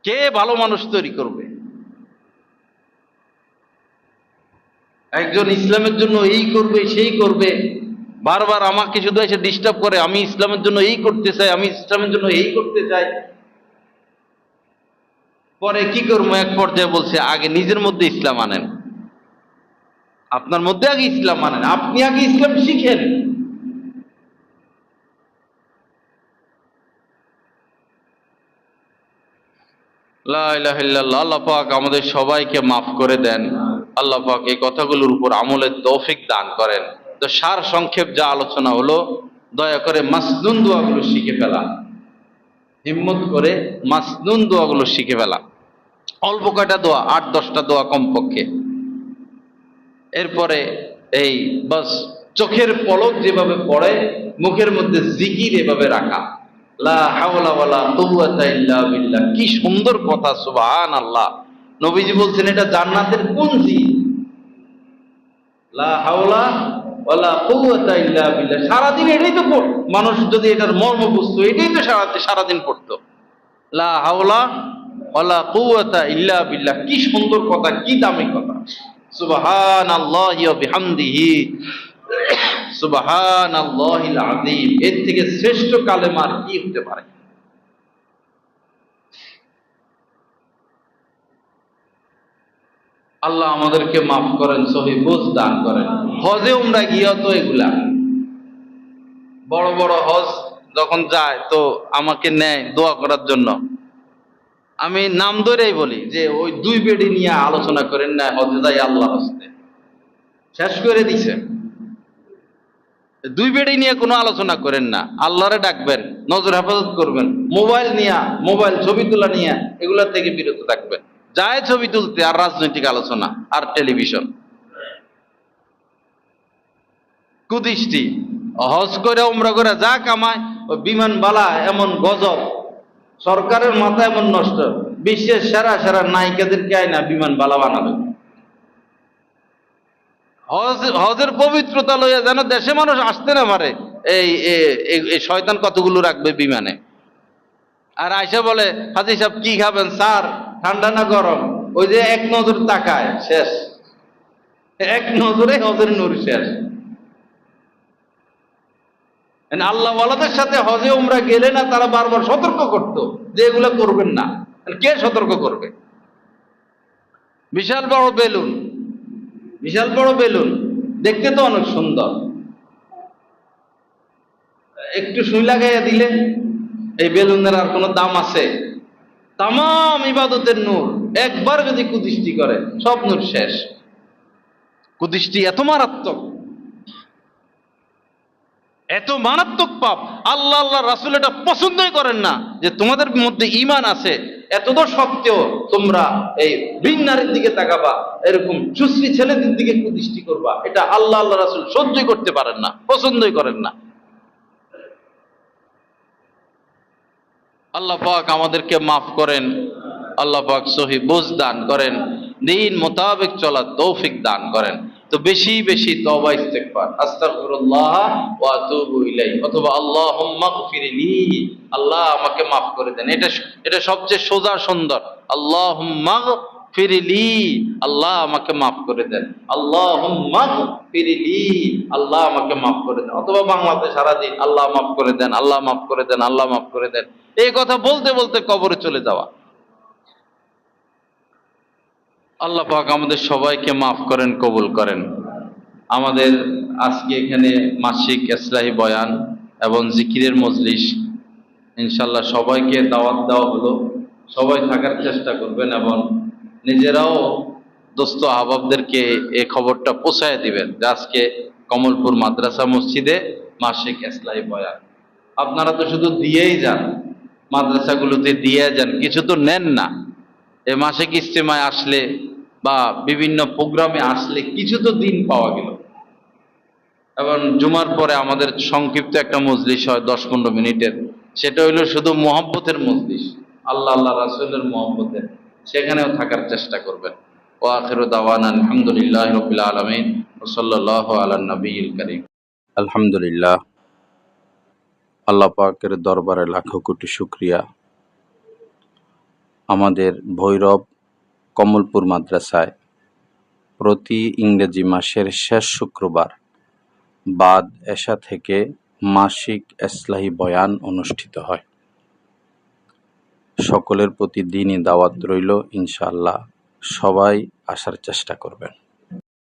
কে ভালো মানুষ তৈরি করবে? একজন ইসলামের জন্য এই করবে সেই করবে, বারবার আমাকে শুধু এসে ডিস্টার্ব করে, আমি ইসলামের জন্য এই করতে চাই, আমি ইসলামের জন্য এই করতে চাই। পরে কি করবো, এক পর্যায়ে বলছে আগে নিজের মধ্যে ইসলাম আনেন, আপনার মধ্যে আগে ইসলাম আনেন, আপনি আগে ইসলাম শিখেন। লা ইলাহা ইল্লাল্লাহ। আল্লাহ পাক আমাদের সবাইকে মাফ করে দেন। আল্লাহ পাক এই কথাগুলোর উপর আমলের তৌফিক দান করেন। তো সার সংক্ষেপ যা আলোচনা হলো, দয়া করে মাসনুন দোয়াগুলো শিখে ফেলা, হিম্মত করে মাসনুন দোয়াগুলো শিখে ফেলা। অল্প কয়টা দোয়া, 8-10টা দোয়া কমপক্ষে। এরপরে এই বাস চোখের পলক যেভাবে পড়ে, মুখের মধ্যে জিকির এভাবে রাখা, লা হাওলা ওয়ালা কুওয়াতা ইল্লা বিল্লাহ। কি সুন্দর কথা, সুবহানাল্লাহ। নবীজি বলছেন এটা জান্নাতের কুঞ্জি, লা হাওলা ওয়ালা কুওয়াতা ইল্লা বিল্লাহ। সারাদিন এটাই তো মানুষ যদি এটার মর্ম বুঝতো, এটাই তো সারাদিন পড়তো, লা হাওলা ওয়ালা কুওয়াতা ইল্লা বিল্লাহ। কি সুন্দর কথা, কি দামি কথা। সুবহানাল্লাহি ওয়া বিহামদিহি সুবহানাল্লাহিল আযীম। এর থেকে শ্রেষ্ঠ কালেমা আর কি হতে পারে? আল্লাহ আমাদেরকে মাফ করেন, সহি বুঝ দান করেন। হজে উমরা গিয়া তো এগুলা বড় বড় হজ যখন যায় তো আমাকে নেয় দোয়া করার জন্য। আমি নাম ধরেই বলি যে ওই 2 বেডি নিয়ে আলোচনা করেন না, হজে যাই আল্লাহ হস্তে শেষ করে দিছে। 2 বেডি নিয়ে কোনো আলোচনা করেন না, আল্লাহরে ডাকবেন, নজর হেফাজত করবেন, মোবাইল ছবি তোলা নিয়ে এগুলা থেকে বিরত থাকবেন। যায় ছবি তুলতে আর রাজনৈতিক আলোচনা আর টেলিভিশন, কুদৃষ্টি। হজ করে উমরা করে যা কামায়, ওই বিমান বালা এমন গজব, সরকারের মাথা এমন নষ্ট, বিশ্বের সেরা সেরা নায়িকাদেরকে আয় না বিমান বালা বানাবে। হজের পবিত্রতা লইয়া যেন দেশে মানুষ আসতে না পারে, এই শয়তান কতগুলো রাখবে বিমানে। আর আয়সা বলে হাজী সাহেব কি খাবেন স্যার, ঠান্ডা না গরম? ওই যে এক নজর তাকায়, শেষ, এক নজরে হজের নূর শেষ। আল্লাহ ওয়ালাদের সাথে হজে উমরা গেলে না, তারা বারবার সতর্ক করতো যে এগুলো করবেন না। কে সতর্ক করবে? বিশাল বড় বেলুন, বিশাল বড় বেলুন, দেখতে তো অনেক সুন্দর, একটু সুই লাগাইয়া দিলে এই বেলুনের আর কোনো দাম আছে? তামাম ইবাদতের নূর একবার যদি কুদৃষ্টি করে সব নূর শেষ। কুদৃষ্টি এত মারাত্মক, এত মারাত্মক পাপ, আল্লাহ আল্লাহ রাসূল এটা পছন্দই করেন না যে তোমাদের মধ্যে ঈমান আছে এত তো সত্ত্বেও তোমরা এই ভিন নারীর দিকে তাকাবা, এরকম সুশ্রী ছেলেদের দিকে কুদৃষ্টি করবা। এটা আল্লাহ আল্লাহ রাসূল সহ্যই করতে পারেন না, পছন্দই করেন না। আল্লাহ পাক আমাদেরকে মাফ করেন, আল্লাহ পাক সহি বুঝ দান করেন, দিন মোতাবেক চলার তৌফিক দান করেন। তো বেশি বেশি তওবা ইস্তেগফার, আস্তাগফিরুল্লাহ ওয়া আতুবু ইলাইহি, অথবা আল্লাহুম্মা গফিরলি, আল্লাহ আমাকে মাফ করে দেন। এটা সবচেয়ে সোজা সুন্দর। আল্লাহুম্মা গফিরলি, আল্লাহ আমাকে মাফ করে দেন। আল্লাহুম্মা গফিরলি, আল্লাহ আমাকে মাফ করে দেন। অথবা বাংলাতে সারাদিন আল্লাহ মাফ করে দেন, আল্লাহ মাফ করে দেন, আল্লাহ মাফ করে দেন, এই কথা বলতে বলতে কবরে চলে যাওয়া। আল্লাহ পাক আমাদের সবাইকে মাফ করেন, কবুল করেন। আমাদের আজকে এখানে মাসিক ইসলাহি বয়ান এবং জিকিরের মজলিস, ইনশাল্লাহ সবাইকে দাওয়াত দেওয়া হলো। সবাই থাকার চেষ্টা করবেন এবং নিজেরাও দোস্ত আহবাবদেরকে এই খবরটা পৌঁছায় দিবেন যে আজকে কমলপুর মাদ্রাসা মসজিদে মাসিক ইসলাহি বয়ান। আপনারা তো শুধু দিয়েই যান, মাদ্রাসাগুলোতে দিয়ে যান, কিছু তো নেন না। এই মাসিক ইজতেমায় আসলে বা বিভিন্ন প্রোগ্রামে আসলে কিছু তো দিন পাওয়া গেল। এবং জুমার পরে আমাদের সংক্ষিপ্ত একটা মজলিস হয় 10-15 মিনিটের, সেটা হইলো শুধু মহব্বতের মজলিস, আল্লাহ আল্লাহ রাসূলের মহব্বতের, সেখানেও থাকার চেষ্টা করবেন। ওয়া আখিরু দাওয়ানা আলহামদুলিল্লাহি রাব্বিল আলামিন ওয়া সাল্লাল্লাহু আলা নবিয়িল কারীম। আলহামদুলিল্লাহ, আল্লাহ পাকের দরবারে লাখো কোটি শুকরিয়া। আমাদের ভৈরব কমলপুর মাদ্রাসায় প্রতি ইংরেজি মাসের শেষ শুক্রবার বাদ এশা থেকে মাসিক ইসলাহি বয়ান অনুষ্ঠিত হয়। সকলের প্রতি দিনই দাওয়াত রইল, ইনশাআল্লাহ সবাই আসার চেষ্টা করবেন।